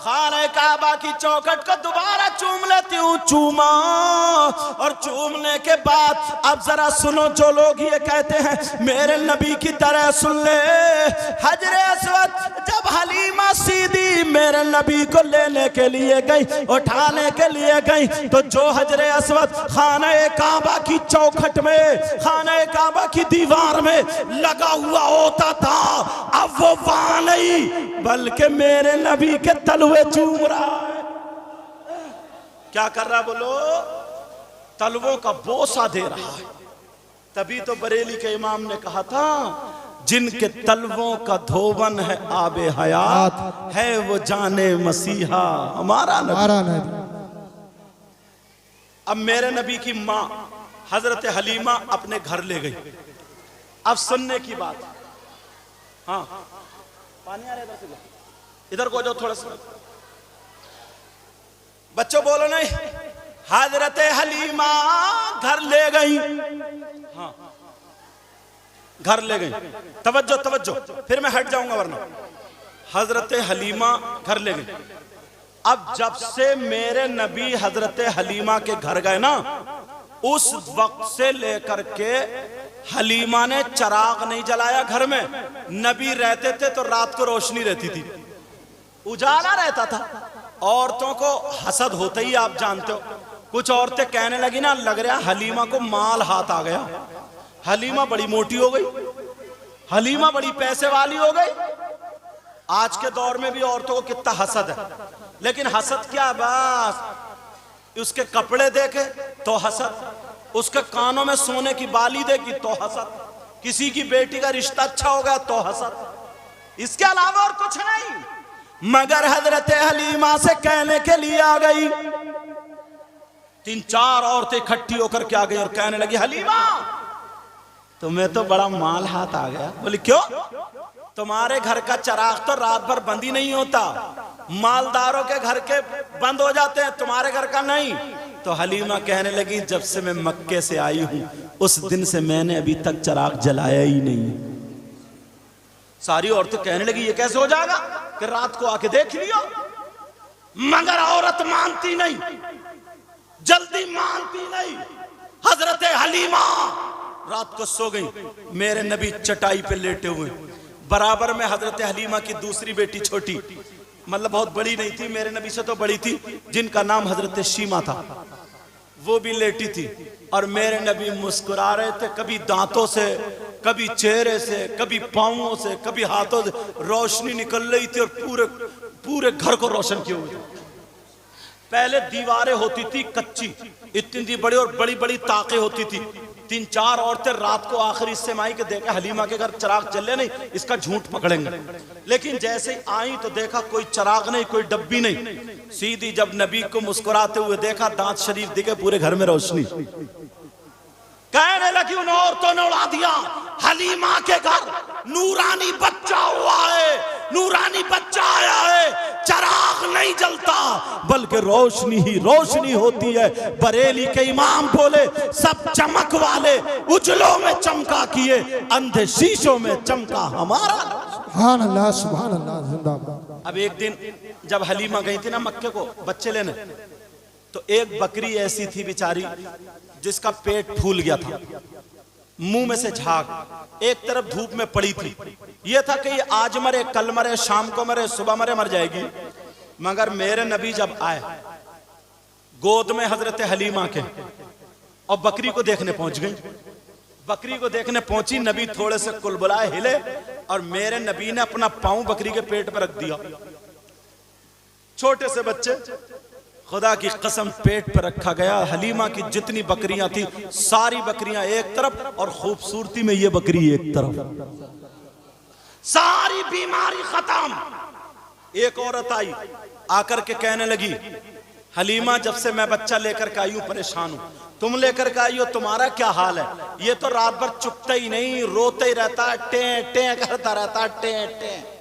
खाने काबा की चौखट को दोबारा चूम लेती हूँ। चूमा, और चूमने के बाद अब जरा सुनो, जो लोग ये कहते हैं मेरे नबी की तरह सुन ले। हजरे अस्वद जब हलीमा सीधी मेरे नबी को लेने के लिए गई, उठाने के लिए गई, तो जो हजरे अस्वद खाने काबा की चौखट में, खाने काबा की दीवार में लगा हुआ होता था, अब वो वहां नहीं बल्कि मेरे नबी के तलवे चूम रहा है। क्या कर रहा बोलो? तलवों का बोसा दे रहा है। तभी तो बरेली के इमाम ने कहा था जिनके तलवों का धोवन है आबे हयात, है वो जाने मसीहा हमारा नबी। अब मेरे नबी की मां हजरत हलीमा अपने घर ले गई। अब सुनने की बात, हाँ पानी आ रहा है, इधर को जाओ थोड़ा सा, बच्चों बोलो नहीं। हजरत हलीमा घर ले गई, हाँ घर ले गई। तवज्जो तवज्जो, फिर मैं हट जाऊंगा वरना। हजरत हलीमा घर ले गई। अब जब से मेरे नबी हजरत हलीमा के घर गए ना, उस वक्त से लेकर के हलीमा ने चिराग नहीं जलाया घर में। नबी रहते थे तो रात को रोशनी रहती थी, उजाला रहता था। औरतों को हसद होता ही आप जानते हो। कुछ औरतें कहने लगी ना, लग रहा हलीमा को माल हाथ आ गया, हलीमा बड़ी मोटी हो गई, हलीमा बड़ी पैसे वाली हो गई। आज के दौर में भी औरतों को कितना हसद है, लेकिन हसद क्या, बस उसके कपड़े देखे तो हसद, उसके कानों में सोने की बाली देखी तो हसद, किसी की बेटी का रिश्ता अच्छा होगा तो हसद, इसके अलावा और कुछ नहीं। मगर हजरत हलीमा से कहने के लिए आ गई, 3-4 औरतें इकट्ठी होकर के आ गई और कहने लगी, हलीमा तुम्हें तो बड़ा माल हाथ आ गया। बोली क्यों? तुम्हारे घर का चराग तो रात भर बंद ही नहीं होता, मालदारों के घर के बंद हो जाते हैं, तुम्हारे घर का नहीं। तो हलीमा कहने लगी, जब से मैं मक्के से आई हूं उस दिन से मैंने अभी तक चराग जलाया ही नहीं। सारी औरतें कहने लगी, ये कैसे हो जाएगा कि रात को आके देख लियो। मगर औरत मानती नहीं, जल्दी मानती नहीं। हजरत हलीमा रात को सो गई, मेरे नबी चटाई पे लेटे हुए, बराबर में हजरत हलीमा की दूसरी बेटी छोटी, मतलब बहुत बड़ी नहीं थी, मेरे नबी से तो बड़ी थी, जिनका नाम हजरत शीमा था, वो भी लेटी थी। और मेरे नबी मुस्कुरा रहे थे, कभी दांतों से, कभी चेहरे से, कभी पांवों से, कभी हाथों से रोशनी निकल रही थी और पूरे पूरे घर को रोशन किए हुए। पहले दीवारें होती थी कच्ची, इतनी बड़ी और बड़ी बड़ी ताकें होती थी। 3-4 औरतें रात को आखिरी हिस्से में आई कि देखा हलीमा के घर चिराग जले नहीं, इसका झूठ पकड़ेंगे। लेकिन जैसे ही आई तो देखा कोई चिराग नहीं, कोई डब्बी नहीं। सीधी जब नबी को मुस्कुराते हुए देखा, दांत शरीफ दिखे, पूरे घर में रोशनी। कहने लगी, उन औरतों ने उड़ा दिया, हलीमा के घर नूरानी बच्चा हुआ है, नूरानी बच्चा आया है, चराग नहीं जलता बल्कि रोशनी ही रोशनी होती है। बरेली के इमाम बोले, सब चमक वाले उजलों में चमका किए, अंधे शीशों में चमका हमारा। सुभान अल्लाह, सुभान अल्लाह, जिंदाबाद। अब एक दिन जब हलीमा गई थी ना मक्के को बच्चे लेने, तो एक बकरी ऐसी थी बेचारी जिसका पेट फूल गया था, मुंह में से झाग, एक तरफ धूप में पड़ी थी। यह था कि ये आज मरे, कल मरे, शाम को मरे, सुबह मरे, मर जाएगी। मगर मेरे नबी जब आए गोद में हजरत हलीमा के और बकरी को देखने पहुंच गई, बकरी को देखने पहुंची, नबी थोड़े से कुलबुलाए हिले और मेरे नबी ने अपना पांव बकरी के पेट पर रख दिया। छोटे से बच्चे, खुदा की कसम पेट पर रखा गया। हलीमा की जितनी बकरियां थी सारी बकरियां एक तरफ और खूबसूरती में ये बकरी एक तरफ, सारी बीमारी खत्म। एक औरत आई, आकर के कहने लगी, हलीमा जब से मैं बच्चा लेकर के आई हूं परेशान हूं, तुम लेकर के आई हो, तुम्हारा क्या हाल है? ये तो रात भर चुपता ही नहीं, रोते ही रहता है, टें टें करता रहता है, टें टें।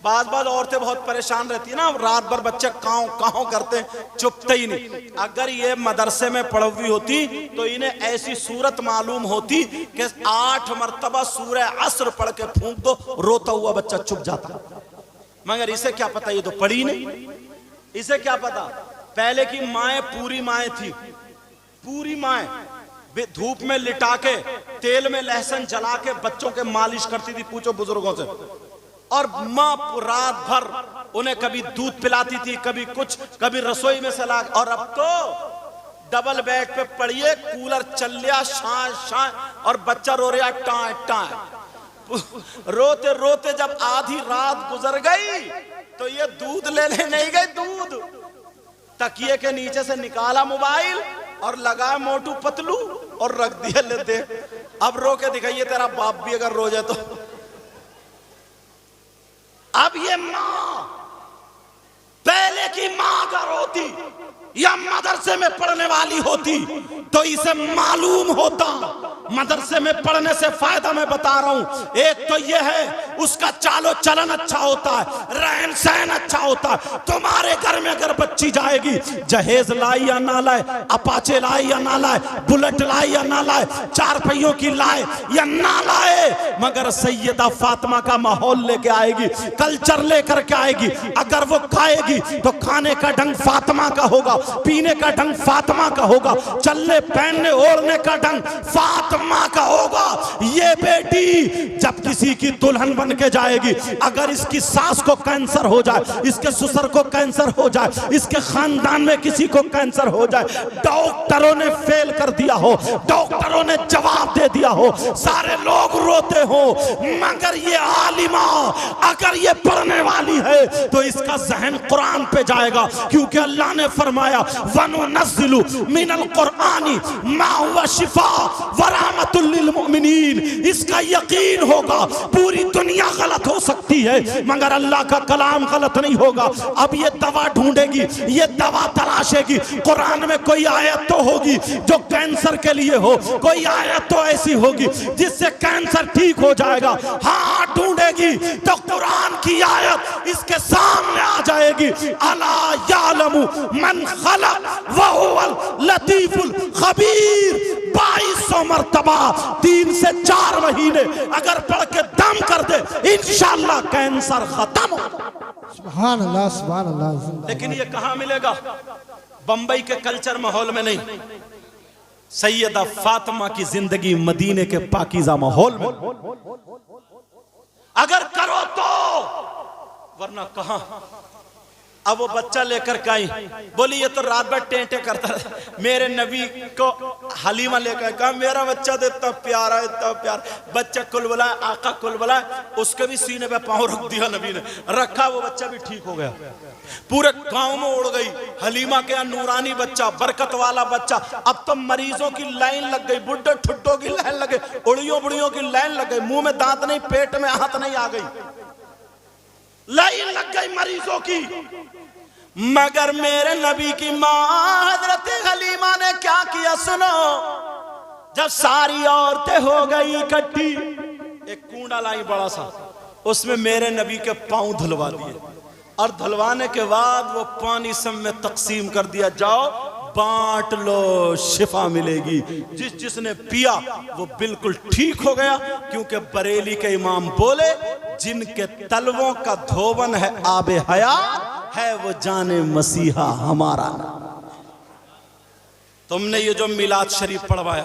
बात औरतें बहुत परेशान रहती है ना, रात भर बच्चे काँव काँव करते, चुपते ही नहीं। अगर ये मदरसे में पढ़ी हुई होती तो इन्हें ऐसी सूरत मालूम होती कि 8 मरतबा सूरह असर पढ़ के फूंक दो, रोता हुआ बच्चा चुप जाता। मगर इसे क्या पता, ये तो पढ़ी नहीं, इसे क्या पता। पहले की माएँ पूरी माएँ थी, पूरी माएँ धूप में लिटा के तेल में लहसुन जला के बच्चों के मालिश करती थी, पूछो बुजुर्गों से। और माँ रात भर उन्हें कभी दूध पिलाती थी, कभी कुछ, कभी रसोई में से ला। और अब तो डबल बेड पे पड़िए, कूलर चल लिया, शां शां, और बच्चा रो रहा टाँ टाँ। रोते रोते जब आधी रात गुजर गई तो ये दूध लेने नहीं गई, दूध तकिए के नीचे से निकाला मोबाइल और लगाया मोटू पतलू और रख दिया, ले दे अब रो के दिखाइए तेरा बाप भी अगर रो जाए तो। अब ये माँ, पहले की माँ अगर होती या मदरसे में पढ़ने वाली होती तो इसे मालूम होता मदरसे में पढ़ने से फायदा मैं बता रहा हूं। एक तो यह है उसका चालो चलन अच्छा होता है, रहन सहन अच्छा होता है। तुम्हारे घर में अगर बच्ची जाएगी, जहेज लाई या ना लाए, अपाचे लाई या ना लाए, बुलेट लाई या ना लाए, 4 पहियों की लाए या ना लाए, मगर सैयदा फातिमा का माहौल लेके आएगी, कल्चर लेकर के आएगी। अगर वो खाएगी तो खाने का ढंग फातिमा का होगा, पीने का ढंग फातिमा का होगा, चलने पहनने ओढ़ने का ढंग फातिमा का होगा। ये बेटी जब किसी की दुल्हन बन के जाएगी, अगर इसकी सास को कैंसर हो जाए, इसके ससुर को कैंसर हो जाए, इसके खानदान में किसी को कैंसर हो जाए, डॉक्टरों ने फेल कर दिया हो, डॉक्टरों ने जवाब दे दिया हो, सारे लोग रोते हो, मगर ये आलिमा अगर ये पढ़ने वाली है तो इसका जहन कुरान पे जाएगा, क्योंकि अल्लाह ने फरमाया वनुनज़्ज़िलु मिनल कुरआनी मा हुवा शिफा व रहमतुल लिल मुमिनीन। इसका यकीन होगा, पूरी दुनिया गलत हो सकती है मगर अल्लाह का कलाम गलत नहीं होगा। अब ये दवा ढूंढेगी, ये दवा तलाशेगी, कुरान में कोई आयत तो होगी जो कैंसर के लिए हो, कोई आयत तो ऐसी होगी जिससे कैंसर ठीक हो जाएगा। हाँ ढूंढेगी तो कुरान की आयत इसके सामने आ जाएगी, अला यालमु मन खलक व हुवल लतीफुल खबीर। 2200 मरतबा 3 से 4 महीने अगर पढ़ के दम कर दे, इंशाअल्लाह कैंसर खत्म। सुभान अल्लाह सुभान अल्लाह। लेकिन ये कहाँ मिलेगा? बंबई के कल्चर माहौल में नहीं, सैयदा फातिमा की जिंदगी मदीने के पाकीज़ा माहौल में अगर करो तो, वरना कहां। अब वो बच्चा लेकर के आई, बोली ये तो रात भर टेंटे करता है। मेरे नबी को हलीमा लेकर कहा मेरा बच्चा तो इतना प्यारा, इतना प्यार। बच्चा कुलबला, आका कुलबला, उसके भी सीने पे पांव रख दिया नबी ने, रखा, वो बच्चा भी ठीक हो गया। पूरे गांव में उड़ गई हलीमा के नूरानी बच्चा, बरकत वाला बच्चा। अब तो मरीजों की लाइन लग गई, बुड्ढे ठुड्डों की लाइन लग गई, उड़ियों बुड़ियों की लाइन लग गई, मुंह में दांत नहीं, पेट में हाथ नहीं, आ गई लाइन लग गई मरीजों की। मगर मेरे नबी की मां हजरत हलीमा ने क्या किया सुनो। जब सारी औरतें हो गई इकट्ठी, एक कूड़ा लाई बड़ा सा, उसमें मेरे नबी के पांव धुलवा दिए, और धुलवाने के बाद वो पानी सब में तकसीम कर दिया, जाओ बांट लो, शिफा मिलेगी। जिस जिसने पिया वो बिल्कुल ठीक हो गया, क्योंकि बरेली के इमाम बोले जिनके तलवों का धोवन है आबे हयात है, वो जाने मसीहा हमारा। तुमने ये जो मिलाद शरीफ पढ़वाया,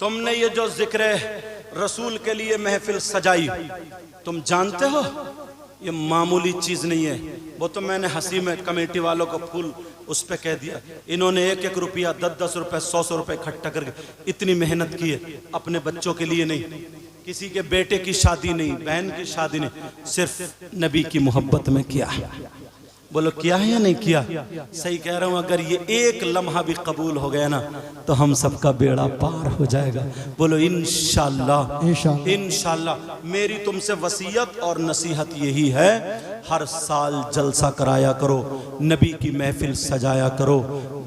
तुमने ये जो जिक्र रसूल के लिए महफिल सजाई, तुम जानते हो ये मामूली चीज नहीं है। वो तो मैंने हंसी में कमेटी वालों को फूल उस पे कह दिया। इन्होंने 1-1 रुपया, 10-10 रुपए, 100-100 रुपए इकट्ठा करके इतनी मेहनत की है, अपने बच्चों के लिए नहीं, किसी के बेटे की शादी नहीं, बहन की शादी नहीं, सिर्फ नबी की मोहब्बत में किया। बोलो किया है या नहीं किया? सही कह रहा हूं। अगर ये एक लम्हा भी कबूल हो गया ना तो हम सबका बेड़ा पार हो जाएगा। बोलो इंशाअल्लाह इंशाअल्लाह। मेरी तुमसे वसीयत और नसीहत यही है, हर साल जलसा कराया करो, नबी की महफिल सजाया करो।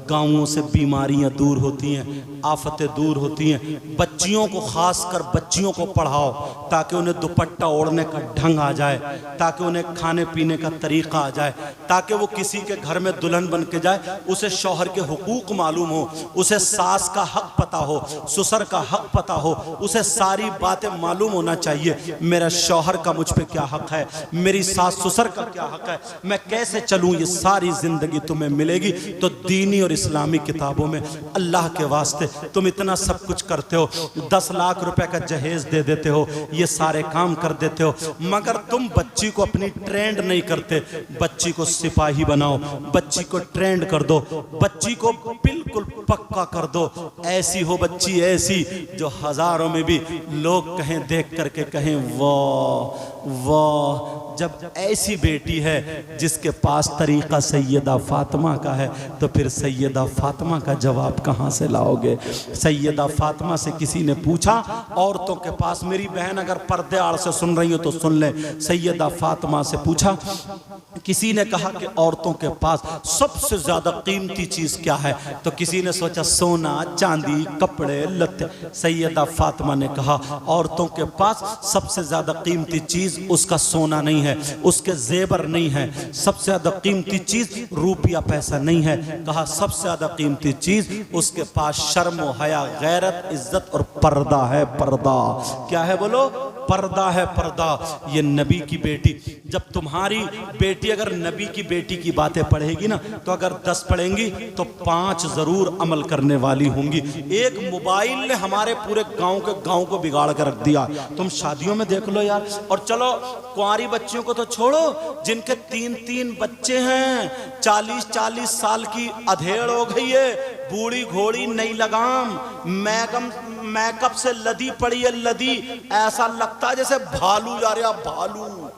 गाँवों से बीमारियां दूर होती हैं, आफतें दूर होती हैं। बच्चियों को, खासकर बच्चियों को पढ़ाओ ताकि उन्हें दुपट्टा ओढ़ने का ढंग आ जाए, ताकि उन्हें खाने पीने का तरीका आ जाए, ताकि वो किसी के घर में दुल्हन बन के जाए, उसे शौहर के हुकूक मालूम हो, उसे सास का हक पता हो, ससुर का हक पता हो, उसे सारी बातें मालूम होना चाहिए। मेरा शौहर का मुझ पे क्या हक है, मेरी सास ससुर का क्या हक है, मैं कैसे चलूँ, ये सारी जिंदगी तुम्हें मिलेगी। तो दीनी और इस्लामी किताबों में अल्लाह के वास्ते तुम इतना सब कुछ करते हो, 10 लाख रुपए का जहेज दे देते हो, ये सारे काम कर देते हो, मगर तुम बच्ची को अपनी ट्रेंड नहीं करते। बच्ची को सिपाही बनाओ, बच्ची को ट्रेंड कर दो, बच्ची को बिल्कुल पक्का कर दो। ऐसी हो बच्ची, ऐसी जो हजारों में भी लोग कहें, देख करके कहें वाह वाह। जब ऐसी बेटी है जिसके पास तरीका सैयदा फातिमा का है, तो फिर सैयदा फातिमा का जवाब कहाँ से लाओगे? सैयदा फातिमा से किसी ने पूछा, औरतों के पास, मेरी बहन अगर पर्दे आड़ से सुन रही हो तो सुन ले, सैयदा फातिमा से पूछा, किसी ने कहा कि औरतों के पास सबसे ज्यादा कीमती चीज क्या है? तो किसी ने सोचा सोना, चांदी, कपड़े, लत्ते। सैयदा फातिमा ने कहा औरतों के पास सबसे ज्यादा कीमती चीज उसका सोना नहीं है, उसके जेबर नहीं है, सबसे ज्यादा कीमती चीज रुपया पैसा नहीं है। कहा सबसे ज्यादा कीमती चीज उसके पास शर्म, हया, गैरत, इज्जत और पर्दा है। पर्दा क्या है बोलो? पर्दा है पर्दा, ये नबी की बेटी। जब तुम्हारी बेटी अगर नबी की बेटी की बातें पढ़ेगी ना, तो अगर 10 पढ़ेंगी तो 5 जरूर अमल करने वाली होंगी। एक मोबाइल ने हमारे पूरे गांव को बिगाड़ कर रख दिया। तुम शादियों में देख लो यार। और चलो कुंवारी बच्चियों को तो छोड़ो, जिनके 3-3 बच्चे हैं, 40-40 साल की अधेड़ हो गई है, बूढ़ी घोड़ी नई लगाम, मेकअप से लदी पड़ी है, लदी, ऐसा लगता है जैसे भालू जा रहा, भालू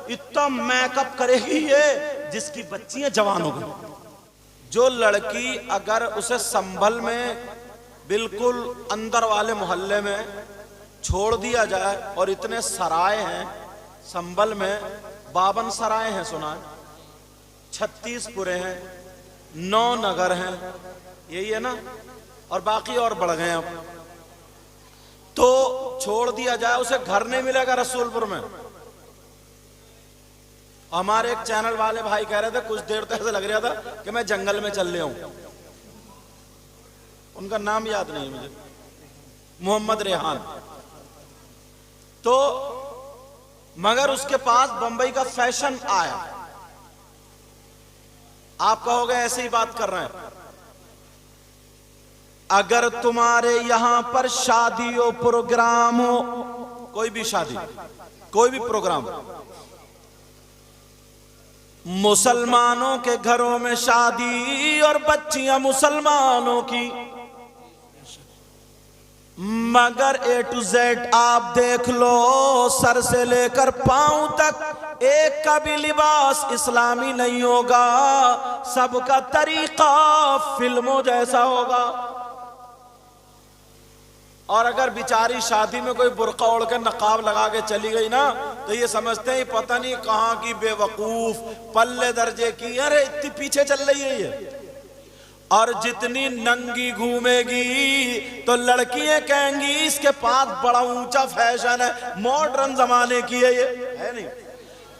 इतना मेकअप करेगी ये, जिसकी बच्चियां जवान हो गई। जो लड़की अगर उसे संभल में बिल्कुल अंदर वाले मोहल्ले में छोड़ दिया जाए, और इतने सराय हैं संभल में, 52 सराय हैं सुना, 36 पुरे हैं, 9 नगर हैं, यही है ना, और बाकी और बढ़ गए अब। तो छोड़ दिया जाए, उसे घर नहीं मिलेगा रसूलपुर में। हमारे एक चैनल वाले भाई कह रहे थे, कुछ देर तक ऐसा लग रहा था कि मैं जंगल में चल रहा हूं, उनका नाम याद नहीं है मुझे, मोहम्मद रेहान। तो मगर उसके पास बंबई का फैशन आया। आप कहोगे ऐसे ही बात कर रहे हैं। अगर तुम्हारे यहां पर शादी हो, प्रोग्राम हो, कोई भी शादी, कोई भी प्रोग्राम, मुसलमानों के घरों में शादी और बच्चियां मुसलमानों की, मगर A to Z आप देख लो, सर से लेकर पांव तक एक का भी लिबास इस्लामी नहीं होगा, सबका तरीका फिल्मों जैसा होगा। और अगर बेचारी शादी में कोई बुर्का ओढ़ के नकाब लगा के चली गई ना, तो ये समझते हैं पता नहीं कहां की बेवकूफ, पल्ले दर्जे की, अरे इतनी पीछे चल रही है ये। और जितनी नंगी घूमेगी तो लड़कियां कहेंगी इसके पास बड़ा ऊंचा फैशन है, मॉडर्न जमाने की है ये, है नहीं।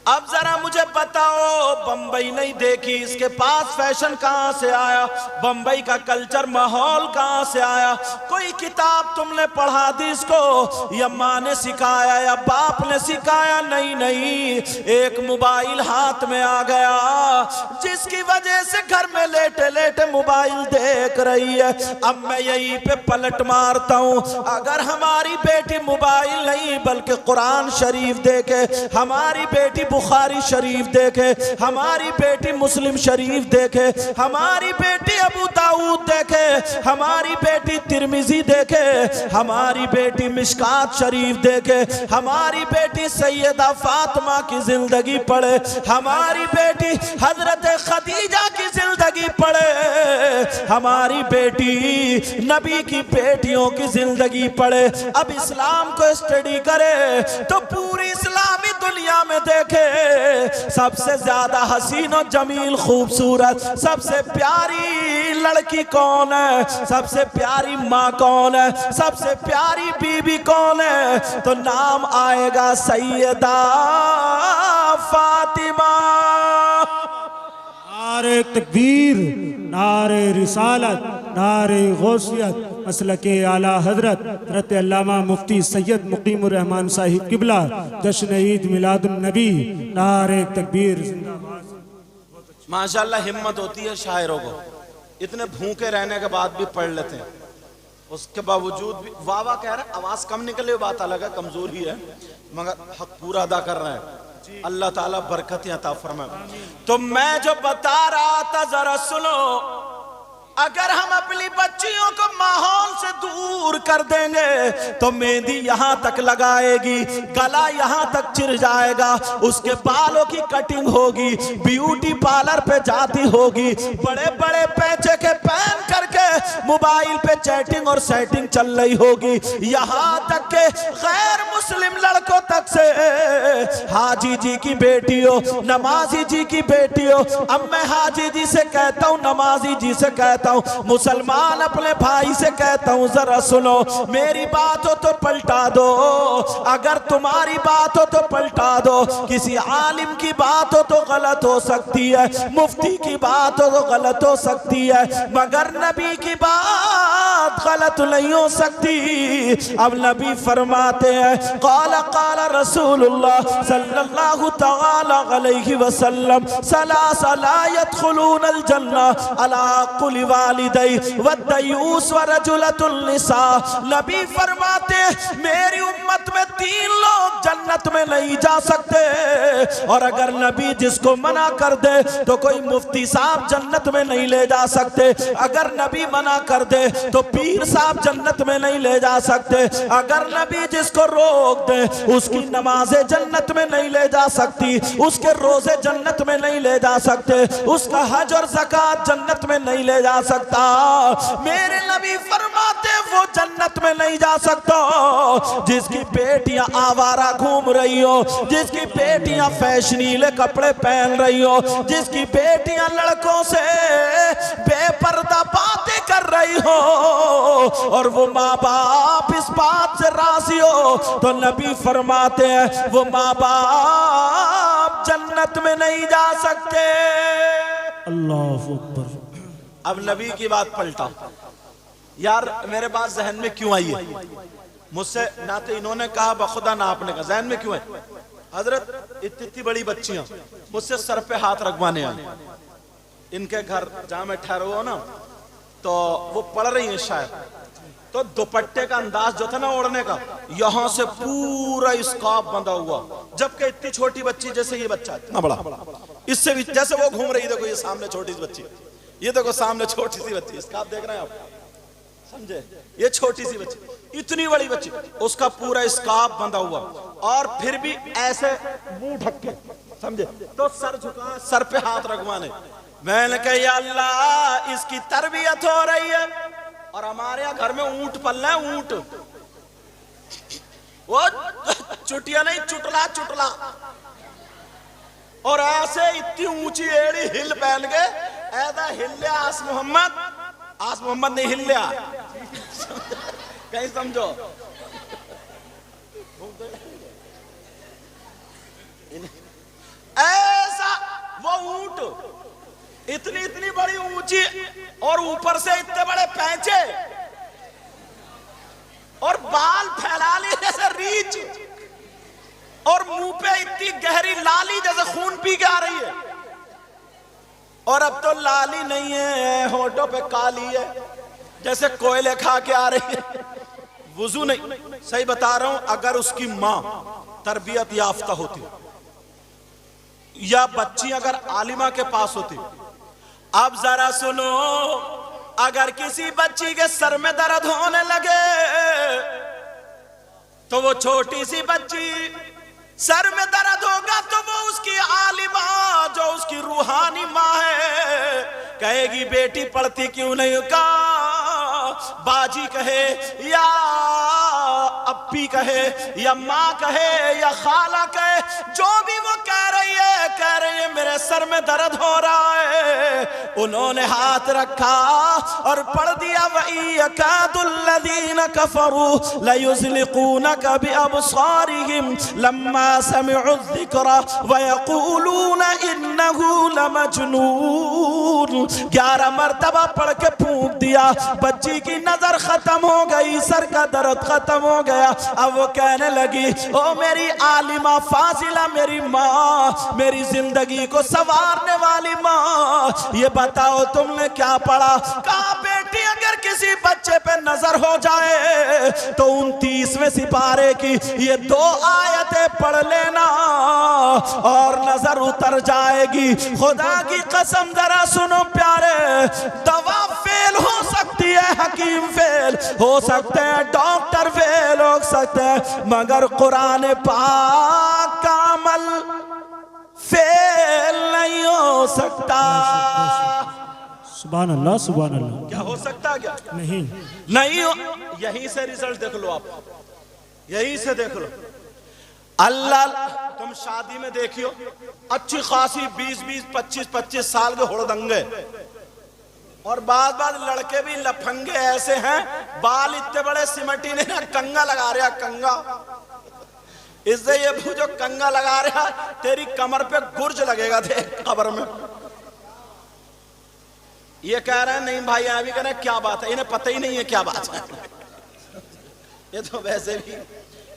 अब जरा मुझे बताओ, बंबई नहीं देखी, इसके पास फैशन कहां से आया, बंबई का कल्चर माहौल कहां से आया? कोई किताब तुमने पढ़ा दी इसको, या माँ ने सिखाया या बाप ने सिखाया? नहीं नहीं, एक मोबाइल हाथ में आ गया, जिसकी वजह से घर में लेटे लेटे मोबाइल देख रही है। अब मैं यहीं पे पलट मारता हूं, अगर हमारी बेटी मोबाइल नहीं बल्कि कुरान शरीफ देखे, हमारी बेटी बुखारी शरीफ देखे, हमारी बेटी मुस्लिम शरीफ देखे, हमारी बेटी अबू दाऊद देखे, हमारी बेटी तिरमिजी देखे, हमारी बेटी मिशकात शरीफ देखे, हमारी बेटी सैयदा फातिमा की जिंदगी पढ़े, हमारी बेटी हजरत खदीजा की जिंदगी पढ़े, हमारी बेटी नबी की बेटियों की जिंदगी पढ़े। अब इस्लाम को स्टडी करे तो पूरी इस्लामी दुनिया में देखे सबसे ज्यादा हसीन और जमील खूबसूरत, सबसे प्यारी लड़की कौन है, सबसे प्यारी माँ कौन है, सबसे प्यारी बीबी कौन है? तो नाम आएगा सैयदा फातिमा। नारे तकबीर, नारे रिसालत, नारे गौसियत, मसलके आला हजरत हज़रत अल्लामा मुफ्ती सैयद मुकीमुर रहमान साहिब किबला, जश्न ईद मिलादुन नबी, नारे तकबीर जिंदाबाद। माशाअल्लाह हिम्मत होती है शायरों को, इतने भूखे रहने के बाद भी पढ़ लेते हैं, उसके बावजूद भी वाह वाह कह रहे हैं। आवाज कम निकले बात अलग है, कमजोरी है, मगर हक पूरा अदा कर रहे हैं। अल्लाह ताला बरकत अता फरमाए। तो मैं जो बता रहा था जरा सुनो, अगर हम अपनी बच्चियों को माहौल से दूर कर देंगे तो मेहंदी यहां तक लगाएगी, गला यहां तक चिर जाएगा, उसके बालों की कटिंग होगी, ब्यूटी पार्लर पे जाती होगी, बड़े बड़े पैचे के पहन करके मोबाइल पे चैटिंग और सेटिंग चल रही होगी, यहां तक के गैर मुस्लिम लड़कों तक से, हाजी जी की बेटी हो, नमाजी जी की बेटी हो। अब मैं हाजी जी से कहता हूँ, नमाजी जी से कहता हूँ, मुसलमान अपने भाई से कहता हूँ, जरा सुनो, मेरी बात हो तो पलटा दो, अगर तुम्हारी बात हो तो पलटा दो। किसी आलिम की बात हो तो गलत हो सकती है, मुफ्ती की बात हो तो गलत हो सकती है, मगर नबी की बात गलत नहीं हो सकती। अब नबी फरमाते हैं, क़ाल क़ाल रसूलुल्लाह सल्लल्लाहु तआला अलैहि वसल्लम, सलासा ला यदखुलूनल जन्ना अला कुल्ली वालिदै वद्दयूस व रजुलतुन निसा। नबी फरमाते हैं, मेरी उम्मत में 3 लोग जन्नत में नहीं जा सकते। और अगर नबी जिसको मना कर दे तो कोई मुफ्ती साहब जन्नत में नहीं ले जा सकते, अगर नबी मना कर दे तो पीर साहब जन्नत में नहीं ले जा सकते, अगर नबी जिसको रोक दे उसकी नमाजें जन्नत में नहीं ले जा सकती, उसके रोजे जन्नत में नहीं ले जा सकते, उसका हज और ज़कात जन्नत में नहीं ले जा सकता। मेरे नबी फरमाते वो जन्नत में नहीं जा सकता जिसकी बेटियां आवारा घूम रही हो, जिसकी बेटियां फैशनीले कपड़े पहन रही हो, जिसकी बेटियां लड़कों से बेपर्दा बातें कर रही हो, और वो माँ बाप इस बात से राजी हो, तो नबी फरमाते हैं वो माँ बाप जन्नत में नहीं जा सकते। अल्लाहु अकबर। अब नबी की बात पलटा, यार मेरे बात जहन में क्यों आई है? मुझसे ना तो इन्होंने कहा बखुदा ना आपने कहा, जहन में क्यों है? हजरत इतनी बड़ी बच्चियां मुझसे सर पे हाथ रखवाने आई, इनके घर जहां मैं ठहरा हुआ ना, तो वो पढ़ रही हैं शायद, तो दुपट्टे का अंदाज जो था ना ओढ़ने का, यहां से पूरा स्कार्फ बंधा हुआ, जबकि इतनी छोटी बच्ची जैसे ये बच्चा इतना बड़ा, इससे भी जैसे वो घूम रही, देखो ये सामने छोटी सी बच्ची, ये देखो सामने छोटी सी बच्ची, स्कार्फ देख रहे हैं आप, समझे? ये छोटी सी बच्ची, इतनी बड़ी बच्ची, उसका पूरा स्कार्फ बंधा हुआ, और फिर भी ऐसे मुंह ढक के, समझे? तो सर झुका, सर पे हाथ रखवाने। मैंने कहा या अल्लाह, इसकी तरबियत हो रही है, और हमारे यहाँ घर में ऊंट पल रहे हैं, ऊंट, वो चुटिया नहीं, चुटला चुटला, और ऐसे इतनी ऊंची एड़ी हिल पहन के, ऐसा हिल्या आस मोहम्मद नहीं हिल्या, कहीं समझो, ऐसा वो ऊंट, इतनी बड़ी ऊंची, और ऊपर से इतने बड़े पैंचे, और बाल फैला लिए जैसे रीछ, और मुंह पे इतनी गहरी लाली जैसे खून पी के आ रही है, और अब तो लाली नहीं है, होठों पे काली है जैसे कोयले खा के आ रही है, वुजू नहीं। सही बता रहा हूं, अगर उसकी मां तरबियत याफ्ता होती या बच्ची अगर आलिमा के पास होती, अब जरा सुनो, अगर किसी बच्ची के सर में दर्द होने लगे तो वो छोटी सी बच्ची, सर में दर्द होगा तो वो उसकी आलिमा जो उसकी रूहानी माँ है कहेगी बेटी पढ़ती क्यों नहीं, का बाजी कहे या अप्पी कहे या माँ कहे या खाला कहे, जो भी वो कह रही है मेरे सर में दर्द हो रहा है, उन्होंने हाथ रखा और पढ़ दिया, वइयकादुल्लज़ीना कफरू लयुज़लिक़ूनका बिअबसारिहिम लम्मा समिअु ज़िक्रा वयक़ूलूना इन्नहु लमजनून। 11 मरतबा पढ़ के फूंक दिया, बच्ची की नजर खत्म हो गई, सर का दर्द खत्म हो गया। अब वो कहने लगी, ओ मेरी आलिमा फाजिला, मेरी माँ, मेरी जिंदगी को संवारने वाली माँ, ये बताओ तुमने क्या पढ़ा? कहा बेटी अगर किसी बच्चे पे नजर हो जाए तो 29वें सिपारे की ये 2 आयतें पढ़ लेना और नजर उतर जाएगी। खुदा की कसम जरा सुनो प्यारे, दवा फेल हो सकती है, हकीम फेल हो सकते हैं, डॉक्टर फेल हो सकते हैं, मगर कुरान पाक का अमल फेल नहीं हो सकता। सुभान अल्लाह, सुभान अल्लाह। क्या हो सकता? क्या नहीं हो। यहीं से रिजल्ट देख लो आप, यहीं से देख लो। अल्लाह, तुम शादी में देखियो अच्छी खासी 20-20, 25-25 साल के हुड़दंगे, और बाद लड़के भी लफंगे ऐसे हैं, बाल इतने बड़े सिमटी ने ना कंगा लगा रहा कंगा। इससे ये जो कंगा लगा रहा तेरी कमर पे गुर्ज लगेगा थे कब्र में। ये कह रहे हैं नहीं भाई, अभी कह रहे हैं क्या बात है, इन्हें पता ही नहीं है क्या बात है। ये तो वैसे भी,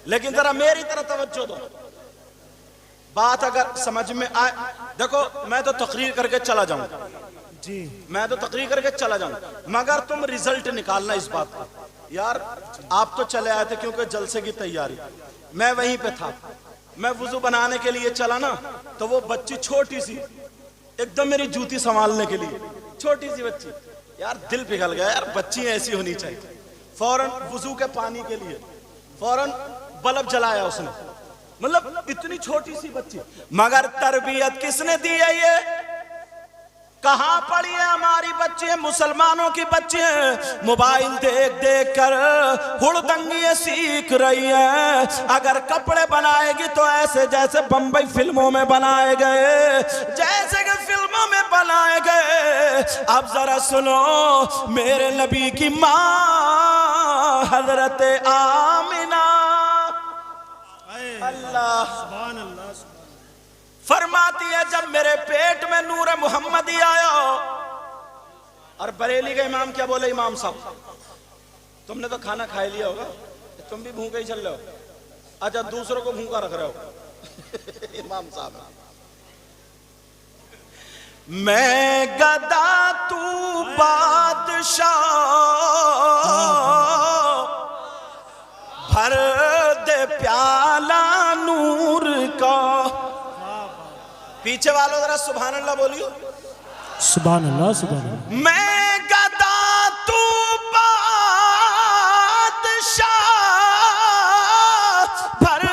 लेकिन जरा मेरी तरफ तवज्जो दो, बात अगर समझ में आए। देखो मैं तो तकरीर करके चला जाऊं जी, मैं तो तकरीर करके चला जाऊं, मगर तुम रिजल्ट निकालना इस बात का। यार आप तो चले आए थे क्योंकि जलसे की तैयारी, मैं वहीं पे था। मैं वुजू बनाने के लिए चला ना, तो वो बच्ची छोटी सी एकदम मेरी जूती संभालने के लिए, छोटी सी बच्ची, यार दिल पिघल गया यार, बच्ची ऐसी होनी चाहिए। फौरन वुजू के पानी के लिए फौरन बल्ब जलाया उसने, मतलब इतनी छोटी सी बच्ची, मगर तरबियत किसने दी है? ये कहां पड़ी है हमारी बच्चे, मुसलमानों की बच्चे मोबाइल देख देख कर हुड़दंगी सीख रही है। अगर कपड़े बनाएगी तो ऐसे जैसे बंबई फिल्मों में बनाए गए, जैसे कि फिल्मों में बनाए गए। अब जरा सुनो, मेरे नबी की मां हजरत आमिना, अल्लाह सुभान अल्लाह, फरमाती है जब मेरे पेट में नूर मोहम्मदी आया। और बरेली का इमाम क्या बोले, इमाम साहब तुमने तो खाना खा लिया होगा, तुम भी भूखे ही चल रहे हो। अच्छा दूसरों को भूखा रख रहे हो। इमाम साहब, मैं गदा तू बादशाह, भर दे प्याला नूर का। पीछे वालों जरा सुभान अल्लाह बोलियो। सुभान अल्लाह, सुभान अल्लाह। मैं गदा तू बादशाह, भर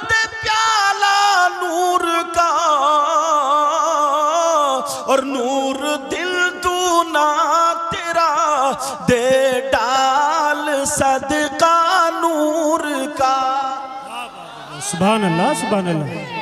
दे प्याला नूर का, और नूर दिल तू ना तेरा दे डाल सदका नूर का। सुभान अल्लाह, सुभान अल्लाह।